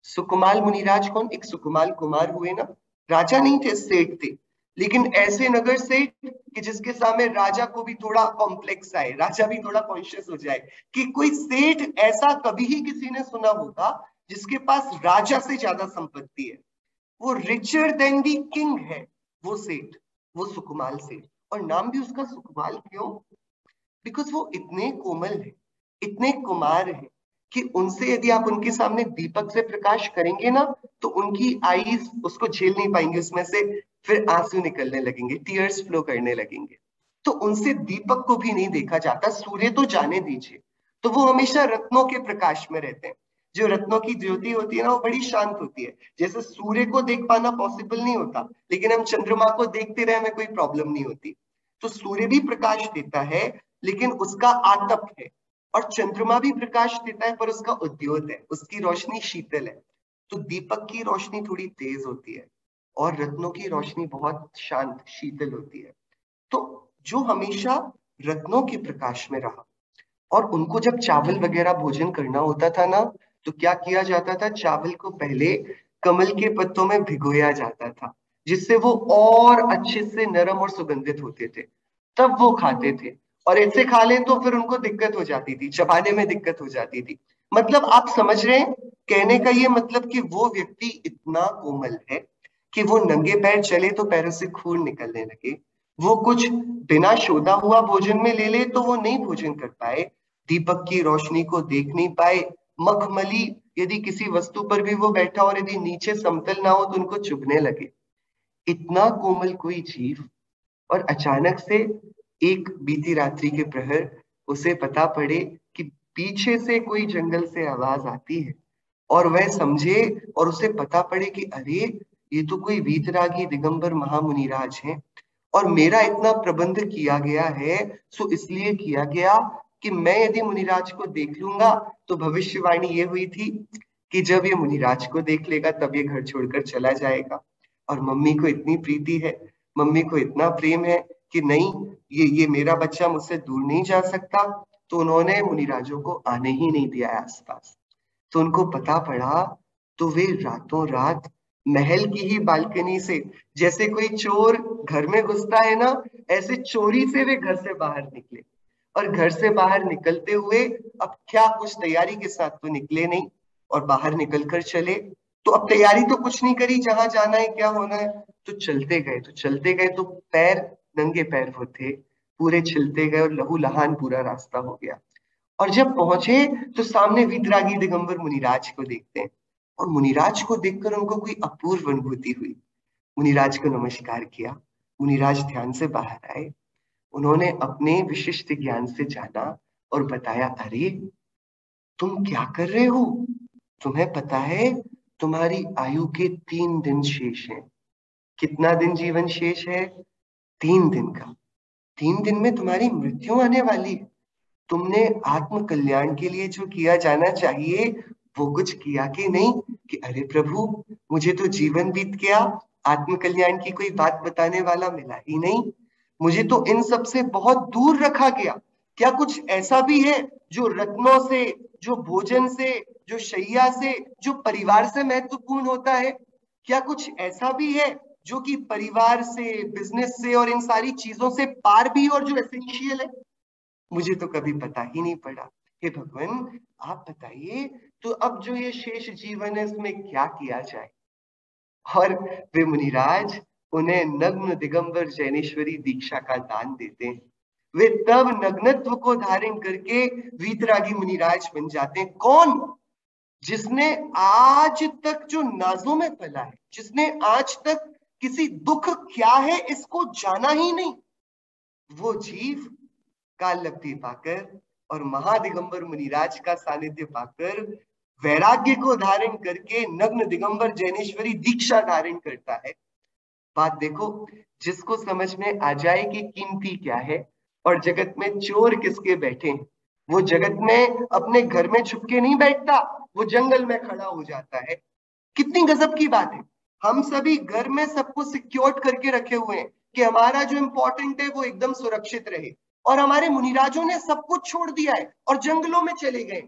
सुकुमाल मुनिराज कौन? एक सुकुमाल कुमार हुए ना, राजा नहीं थे, सेठ थे, लेकिन ऐसे नगर सेठ कि जिसके सामने राजा को भी थोड़ा कॉम्प्लेक्स आए, राजा भी थोड़ा कॉन्शियस हो जाए कि कोई सेठ ऐसा कभी ही किसी ने सुना होगा जिसके पास राजा से ज्यादा संपत्ति है, वो रिचर देन दी किंग है, वो सेठ, वो सुकुमाल सेठ। और नाम भी उसका सुकुमाल क्यों? बिकॉज वो इतने कोमल है, इतने कुमार है कि उनसे यदि आप उनके सामने दीपक से प्रकाश करेंगे ना, तो उनकी आईज उसको झेल नहीं पाएंगे, उसमें से फिर आंसू निकलने लगेंगे, टीयर्स फ्लो करने लगेंगे। तो उनसे दीपक को भी नहीं देखा जाता, सूर्य तो जाने दीजिए। तो वो हमेशा रत्नों के प्रकाश में रहते हैं। जो रत्नों की ज्योति होती है ना, वो बड़ी शांत होती है। जैसे सूर्य को देख पाना पॉसिबल नहीं होता, लेकिन हम चंद्रमा को देखते रहे हमें कोई प्रॉब्लम नहीं होती। तो सूर्य भी प्रकाश देता है, लेकिन उसका आतप है, और चंद्रमा भी प्रकाश देता है पर उसका उद्योत है, उसकी रोशनी शीतल है। तो दीपक की रोशनी थोड़ी तेज होती है और रत्नों की रोशनी बहुत शांत शीतल होती है। तो जो हमेशा रत्नों के प्रकाश में रहा, और उनको जब चावल वगैरह भोजन करना होता था ना, तो क्या किया जाता था, चावल को पहले कमल के पत्तों में भिगोया जाता था, जिससे वो और अच्छे से नरम और सुगंधित होते थे, तब वो खाते थे। और ऐसे खा लें तो फिर उनको दिक्कत हो जाती थी, चबाने में दिक्कत हो जाती थी। मतलब आप समझ रहे हैं कहने का ये मतलब कि वो व्यक्ति इतना कोमल है कि वो नंगे पैर चले तो पैरों से खून निकलने लगे, वो कुछ बिना शोधा हुआ भोजन में ले ले तो वो नहीं भोजन कर पाए, दीपक की रोशनी को देख नहीं पाए, मखमली यदि किसी वस्तु पर भी वो बैठा और यदि नीचे समतल ना हो तो उनको चुभने लगे। इतना कोमल कोई जीव, और अचानक से एक बीती रात्रि के प्रहर उसे पता पड़े कि पीछे से कोई जंगल से आवाज आती है, और वह समझे और उसे पता पड़े कि अरे ये तो कोई वीतरागी दिगंबर महामुनिराज हैं, और मेरा इतना प्रबंध किया गया है सो इसलिए किया गया कि मैं यदि मुनिराज को देख लूंगा तो भविष्यवाणी ये हुई थी कि जब ये मुनिराज को देख लेगा तब ये घर छोड़कर चला जाएगा, और मम्मी को इतनी प्रीति है, मम्मी को इतना प्रेम है कि नहीं, ये मेरा बच्चा मुझसे दूर नहीं जा सकता, तो उन्होंने मुनिराजों को आने ही नहीं दिया आसपास। तो उनको पता पड़ा, तो वे रातों रात महल की ही बालकनी से, जैसे कोई चोर घर में घुसता है ना, ऐसे चोरी से वे घर से बाहर निकले। और घर से बाहर निकलते हुए अब क्या कुछ तैयारी के साथ तो निकले नहीं, और बाहर निकल कर चले तो अब तैयारी तो कुछ नहीं करी, जहां जाना है क्या होना है, तो चलते गए तो चलते गए तो पैर, नंगे पैर वो थे, पूरे छिलते गए और लहू लहान पूरा रास्ता हो गया। और जब पहुंचे तो सामने वीतरागी दिगंबर मुनिराज को देखते हैं, और मुनिराज को देखकर उनको कोई अपूर्व अनुभूति हुई। मुनिराज को नमस्कार किया, मुनिराज ध्यान से बाहर आए, उन्होंने अपने विशिष्ट ज्ञान से जाना और बताया, अरे तुम क्या कर रहे हो, तुम्हें पता है तुम्हारी आयु के 3 दिन शेष हैं। कितना दिन जीवन शेष है? 3 दिन का। 3 दिन में तुम्हारी मृत्यु आने वाली है। तुमने आत्म कल्याण के लिए जो किया जाना चाहिए वो कुछ किया कि नहीं? कि अरे प्रभु, मुझे तो जीवन बीत गया, आत्म कल्याण की कोई बात बताने वाला मिला ही नहीं, मुझे तो इन सब से बहुत दूर रखा गया। क्या कुछ ऐसा भी है जो रत्नों से, जो भोजन से, जो शैया से, जो परिवार से महत्वपूर्ण होता है? क्या कुछ ऐसा भी है जो कि परिवार से, बिजनेस से और इन सारी चीजों से पार भी, और जो एसेंशियल है? मुझे तो कभी पता ही नहीं पड़ा। हे भगवान, आप बताइए, तो अब जो ये शेष जीवन है उसमें क्या किया जाए? और वे मुनिराज उन्हें नग्न दिगंबर जैनेश्वरी दीक्षा का दान देते हैं। वे तब नग्नत्व को धारण करके वीतरागी मुनिराज बन जाते हैं। कौन? जिसने आज तक जो नाजों में पला है, जिसने आज तक किसी दुख क्या है इसको जाना ही नहीं, वो जीव काल लब्धि पाकर और महादिगंबर मुनिराज का सानिध्य पाकर वैराग्य को धारण करके नग्न दिगंबर जैनेश्वरी दीक्षा धारण करता है। बात देखो, जिसको समझ में आ जाए कि कीमती क्या है और जगत में चोर किसके बैठे हैं, वो जगत में अपने घर में छुपके नहीं बैठता, वो जंगल में खड़ा हो जाता है। कितनी गजब की बात है। हम सभी घर में सबको सिक्योर्ड करके रखे हुए हैं कि हमारा जो इंपॉर्टेंट है वो एकदम सुरक्षित रहे, और हमारे मुनिराजों ने सब कुछ छोड़ दिया है और जंगलों में चले गए।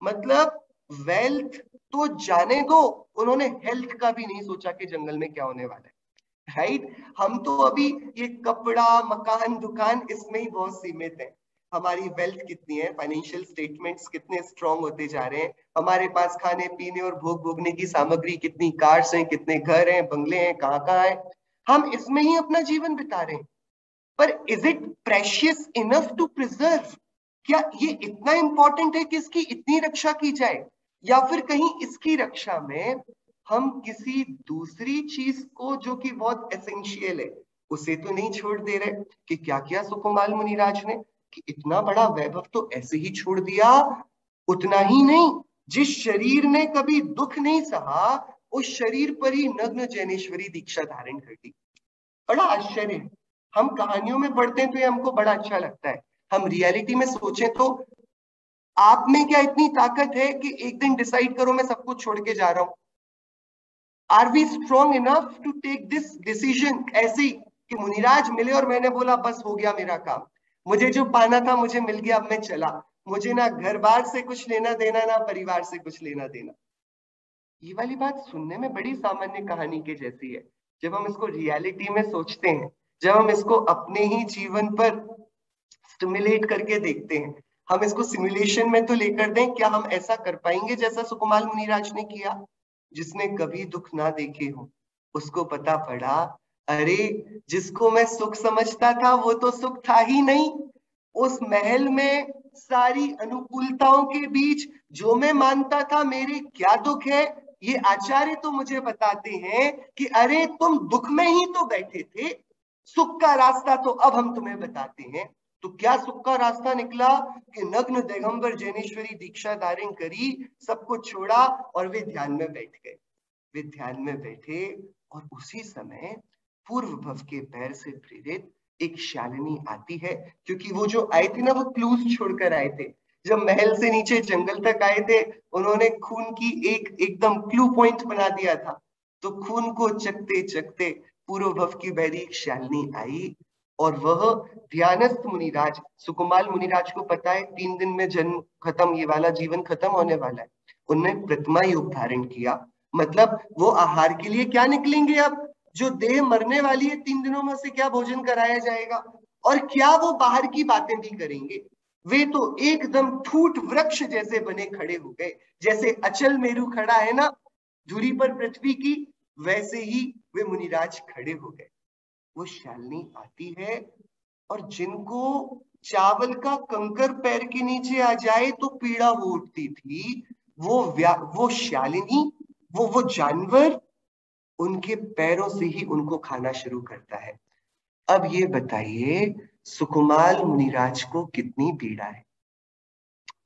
मतलब वेल्थ तो जाने दो, उन्होंने हेल्थ का भी नहीं सोचा कि जंगल में क्या होने वाला है। राइट? हम तो अभी ये कपड़ा, मकान, दुकान इसमें ही बहुत सीमित है। हमारी वेल्थ कितनी है, फाइनेंशियल स्टेटमेंट्स कितने स्ट्रांग होते जा रहे हैं, हमारे पास खाने पीने और भोग भोगने की सामग्री, कितनी कार्स हैं, कितने घर हैं, बंगले हैं, कहाँ कहाँ है, हम इसमें ही अपना जीवन बिता रहे हैं। पर is it precious enough to preserve? क्या ये इतना इंपॉर्टेंट है कि इसकी इतनी रक्षा की जाए, या फिर कहीं इसकी रक्षा में हम किसी दूसरी चीज को जो कि बहुत एसेंशियल है उसे तो नहीं छोड़ दे रहे? कि क्या किया सुकुमार मुनिराज ने, कि इतना बड़ा वैभव तो ऐसे ही छोड़ दिया। उतना ही नहीं, जिस शरीर ने कभी दुख नहीं सहा उस शरीर पर ही नग्न जैनेश्वरी दीक्षा धारण कर दी। बड़ा आश्चर्य है। हम कहानियों में पढ़ते हैं तो ये हमको बड़ा अच्छा लगता है, हम रियलिटी में सोचें तो आप में क्या इतनी ताकत है कि एक दिन डिसाइड करो मैं सब कुछ छोड़ के जा रहा हूं? Are we strong enough to take this decision ऐसे ही कि मुनिराज मिले और मैंने बोला बस हो गया मेरा काम, मुझे जो पाना था मुझे मिल गया, अब मैं चला, मुझे ना घर बार से कुछ लेना देना, ना परिवार से कुछ लेना देना? ये वाली बात सुनने में बड़ी सामान्य कहानी के जैसी है। जब हम इसको रियलिटी में सोचते हैं, जब हम इसको अपने ही जीवन पर स्टिमुलेट करके देखते हैं, हम इसको सिमुलेशन में तो लेकर दें, क्या हम ऐसा कर पाएंगे जैसा सुकुमार मुनिराज ने किया? जिसने कभी दुख ना देखे हो, उसको पता पड़ा, अरे जिसको मैं सुख समझता था वो तो सुख था ही नहीं। उस महल में सारी अनुकूलताओं के बीच जो मैं मानता था मेरे क्या दुख है, ये आचार्य तो मुझे बताते हैं कि अरे तुम दुख में ही तो बैठे थे, सुख का रास्ता तो अब हम तुम्हें बताते हैं। तो क्या सुख का रास्ता निकला कि नग्न दिगंबर जैनेश्वरी दीक्षा धारण करी, सब कुछ छोड़ा और वे ध्यान में बैठ गए। वे ध्यान में बैठे और उसी समय पूर्व भव के पैर से प्रेरित एक शालिनी आती है, क्योंकि वो जो आए थे ना वो क्लूज छोड़कर आए थे। जब महल से नीचे जंगल तक आए थे उन्होंने खून की एक एकदम क्लू पॉइंट बना दिया था। तो खून को चखते चखते पूर्व भव की बैरी एक शालिनी आई और वह ध्यानस्थ मुनिराज सुकुमाल मुनिराज को पता है 3 दिन में जन्म खत्म, ये वाला जीवन खत्म होने वाला है। उनने प्रतिमा योग धारण किया, मतलब वो आहार के लिए क्या निकलेंगे अब, जो देह मरने वाली है 3 दिनों में उसे क्या भोजन कराया जाएगा, और क्या वो बाहर की बातें भी करेंगे। वे तो एकदम ठूठ वृक्ष जैसे बने खड़े हो गए, जैसे अचल मेरु खड़ा है ना धुरी पर पृथ्वी की, वैसे ही वे मुनिराज खड़े हो गए। वो शालिनी आती है और जिनको चावल का कंकर पैर के नीचे आ जाए तो पीड़ा हो उठती थी, वो शालिनी, वो जानवर उनके पैरों से ही उनको खाना शुरू करता है। अब ये बताइए सुकुमाल मुनिराज को कितनी पीड़ा है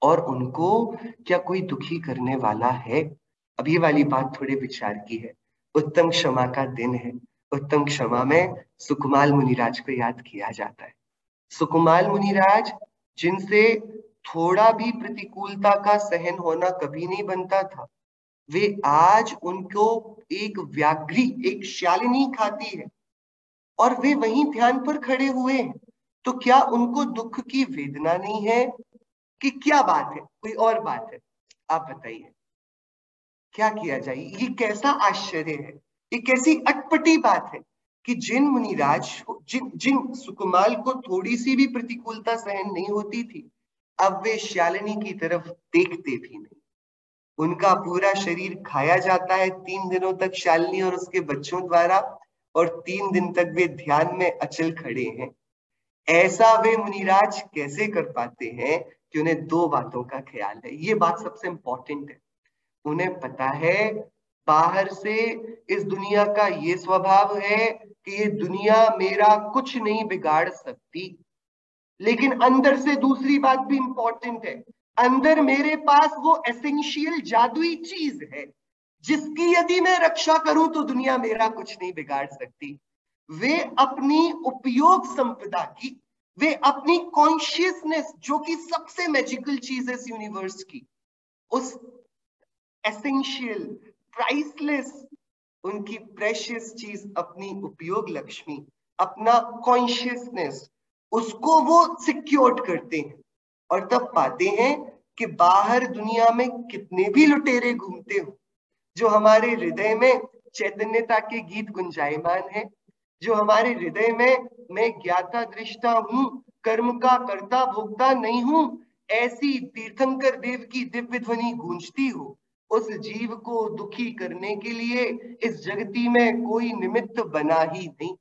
और उनको क्या कोई दुखी करने वाला है। अब ये वाली बात थोड़े विचार की है। उत्तम क्षमा का दिन है। उत्तम क्षमा में सुकुमाल मुनिराज को याद किया जाता है। सुकुमाल मुनिराज जिनसे थोड़ा भी प्रतिकूलता का सहन होना कभी नहीं बनता था, वे आज उनको एक व्याघ्री एक शालिनी खाती है और वे वहीं ध्यान पर खड़े हुए हैं। तो क्या उनको दुख की वेदना नहीं है कि क्या बात है, कोई और बात है? आप बताइए क्या किया जाए। ये कैसा आश्चर्य है, ये कैसी अटपटी बात है कि जिन मुनिराज जिन जिन सुकुमाल को थोड़ी सी भी प्रतिकूलता सहन नहीं होती थी, अब वे शालिनी की तरफ देखते भी नहीं। उनका पूरा शरीर खाया जाता है 3 दिनों तक शालिनी और उसके बच्चों द्वारा, और 3 दिन तक वे ध्यान में अचल खड़े हैं। ऐसा वे मुनिराज कैसे कर पाते हैं कि उन्हें 2 बातों का ख्याल है। ये बात सबसे इंपॉर्टेंट है। उन्हें पता है बाहर से इस दुनिया का ये स्वभाव है कि ये दुनिया मेरा कुछ नहीं बिगाड़ सकती, लेकिन अंदर से दूसरी बात भी इंपॉर्टेंट है। अंदर मेरे पास वो एसेंशियल जादुई चीज है जिसकी यदि मैं रक्षा करूं तो दुनिया मेरा कुछ नहीं बिगाड़ सकती। वे अपनी उपयोग संपदा की, वे अपनी कॉन्शियसनेस जो कि सबसे मैजिकल चीज है इस यूनिवर्स की, उस एसेंशियल प्राइसलेस उनकी प्रेशियस चीज अपनी उपयोग लक्ष्मी, अपना कॉन्शियसनेस, उसको वो सिक्योर करते हैं। और तब पाते हैं कि बाहर दुनिया में कितने भी लुटेरे घूमते हो, जो हमारे हृदय में चैतन्यता के गीत गुंजायमान है, जो हमारे हृदय में मैं ज्ञाता दृष्टा हूं, कर्म का कर्ता भोक्ता नहीं हूं, ऐसी तीर्थंकर देव की दिव्य ध्वनि गूंजती हो, उस जीव को दुखी करने के लिए इस जगती में कोई निमित्त बना ही नहीं।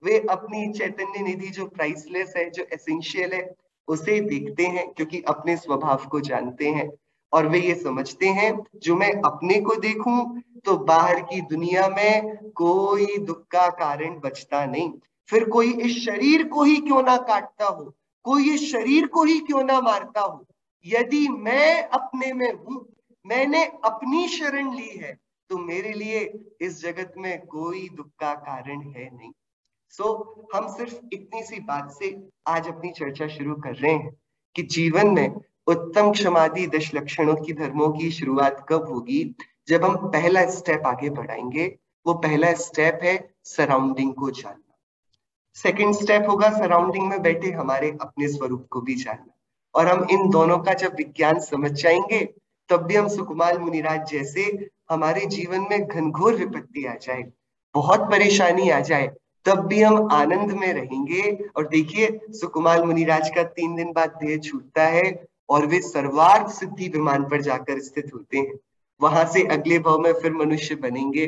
वे अपनी चैतन्य निधि जो प्राइसलेस है, जो एसेंशियल है, उसे देखते हैं क्योंकि अपने स्वभाव को जानते हैं। और वे ये समझते हैं जो मैं अपने को देखूं तो बाहर की दुनिया में कोई दुख का कारण बचता नहीं। फिर कोई इस शरीर को ही क्यों ना काटता हो, कोई इस शरीर को ही क्यों ना मारता हो, यदि मैं अपने में हूं, मैंने अपनी शरण ली है, तो मेरे लिए इस जगत में कोई दुख का कारण है नहीं। हम सिर्फ इतनी सी बात से आज अपनी चर्चा शुरू कर रहे हैं कि जीवन में उत्तम क्षमादि 10 लक्षणों की धर्मों की शुरुआत कब होगी, जब हम पहला स्टेप आगे बढ़ाएंगे। वो पहला स्टेप है सराउंडिंग को जानना। सेकंड स्टेप होगा सराउंडिंग में बैठे हमारे अपने स्वरूप को भी जानना। और हम इन दोनों का जब विज्ञान समझ जाएंगे, तब भी हम सुकुमाल मुनिराज जैसे हमारे जीवन में घनघोर विपत्ति आ जाए, बहुत परेशानी आ जाए, तब भी हम आनंद में रहेंगे। और देखिए सुकुमाल मुनिराज का 3 दिन बाद देह छूटता है और वे सर्वार्थ सिद्धि विमान पर जाकर स्थित होते हैं। वहां से अगले भाव में फिर मनुष्य बनेंगे,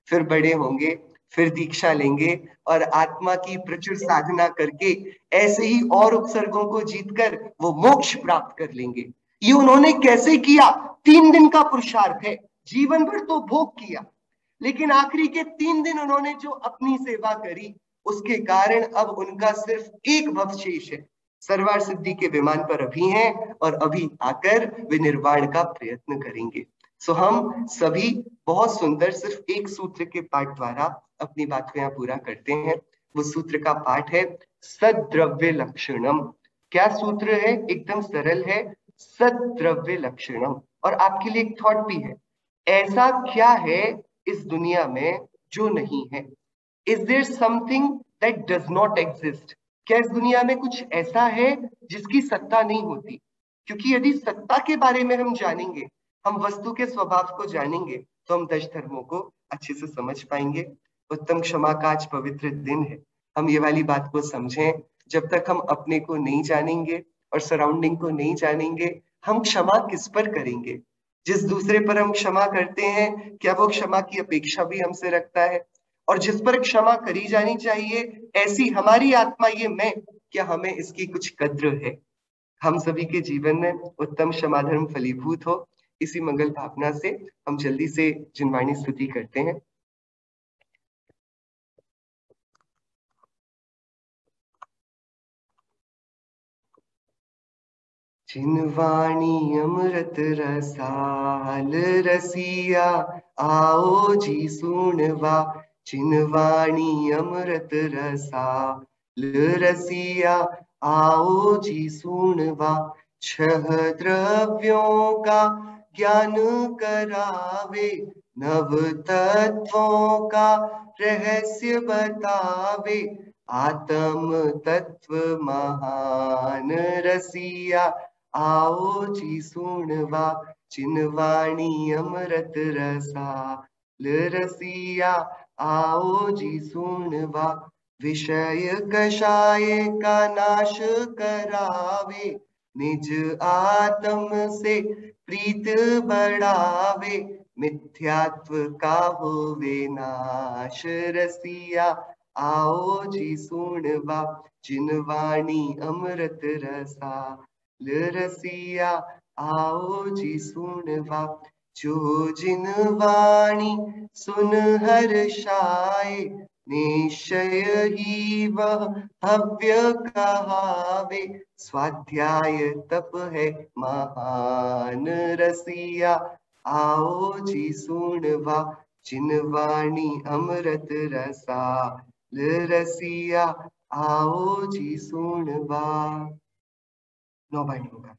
फिर बड़े होंगे, फिर दीक्षा लेंगे और आत्मा की प्रचुर साधना करके ऐसे ही और उपसर्गों को जीतकर वो मोक्ष प्राप्त कर लेंगे। ये उन्होंने कैसे किया? 3 दिन का पुरुषार्थ है, जीवन भर तो भोग किया, लेकिन आखिरी के 3 दिन उन्होंने जो अपनी सेवा करी, उसके कारण अब उनका सिर्फ एक भव शेष है। सर्वार सिद्धि के विमान पर अभी हैं और अभी आकर वे निर्वाण का प्रयत्न करेंगे। सो हम सभी बहुत सुंदर सिर्फ एक सूत्र के पाठ द्वारा अपनी बात को यहाँ पूरा करते हैं। वो सूत्र का पाठ है सद्द्रव्य लक्षणम। क्या सूत्र है? एकदम सरल है, सद्द्रव्य लक्षणम। और आपके लिए एक थॉट भी है, ऐसा क्या है इस दुनिया में जो नहीं है? Is there something that does not exist? क्या इस दुनिया में कुछ ऐसा है जिसकी सत्ता नहीं होती? क्योंकि यदि सत्ता के बारे में हम जानेंगे, हम वस्तु के स्वभाव को जानेंगे, तो हम 10 धर्मों को अच्छे से समझ पाएंगे। उत्तम क्षमा का आज पवित्र दिन है, हम ये वाली बात को समझें। जब तक हम अपने को नहीं जानेंगे और सराउंडिंग को नहीं जानेंगे, हम क्षमा किस पर करेंगे? जिस दूसरे पर हम क्षमा करते हैं, क्या वो क्षमा की अपेक्षा भी हमसे रखता है? और जिस पर क्षमा करी जानी चाहिए, ऐसी हमारी आत्मा, ये मैं, क्या हमें इसकी कुछ कद्र है? हम सभी के जीवन में उत्तम क्षमा धर्म फलीभूत हो, इसी मंगल भावना से हम जल्दी से जिनवाणी स्तुति करते हैं। जिनवाणी अमृत रसाल रसिया, आओ जी सुनवा। जिनवाणी अमृत रसाल रसिया, आओ जी सुनवा। 6 द्रव्यों का ज्ञान करावे, नव तत्वों का रहस्य बतावे। आत्म तत्व महान रसिया, आओ जी सुनवा। जिनवाणी अमृत रसाल रसिया, आओ जी सुनवा। विषय कषाय का नाश करावे, निज आत्म से प्रीत बढ़ावे। मिथ्यात्व का होवे नाश रसिया, आओ जी सुनवा। जिनवाणी अमृत रसाल रसिया, आओ जी सुनवा। जो जिनवाणी सुन हर्षाए, निश्चय ही वह भव्य कहावे। स्वाध्याय तप है महान रसिया, आओ जी सुनवा। जिनवाणी अमृत रसाल रसिया, आओ जी सुनवा। 9 वाणियों का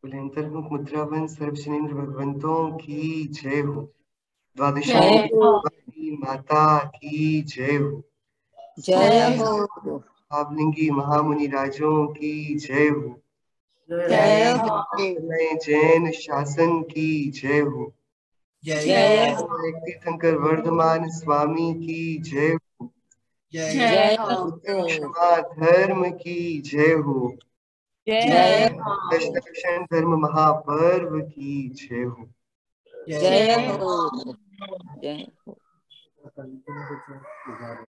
अंतर्मुख मुद्रावन सर्वजनेन्द्र भगवंतों की जय हो। द्वादशी माता की जय हो। जय हो। भावलिंगी महामुनि राजों की जय हो। जय हो। जैन शासन की जय हो। जय हो। तीर्थंकर वर्धमान स्वामी की जय हो। जय हो। उत्तम क्षमा धर्म की जय हो। जय हो। दशदक्षिण धर्म महापर्व की जय हो। जय हो। जय हो।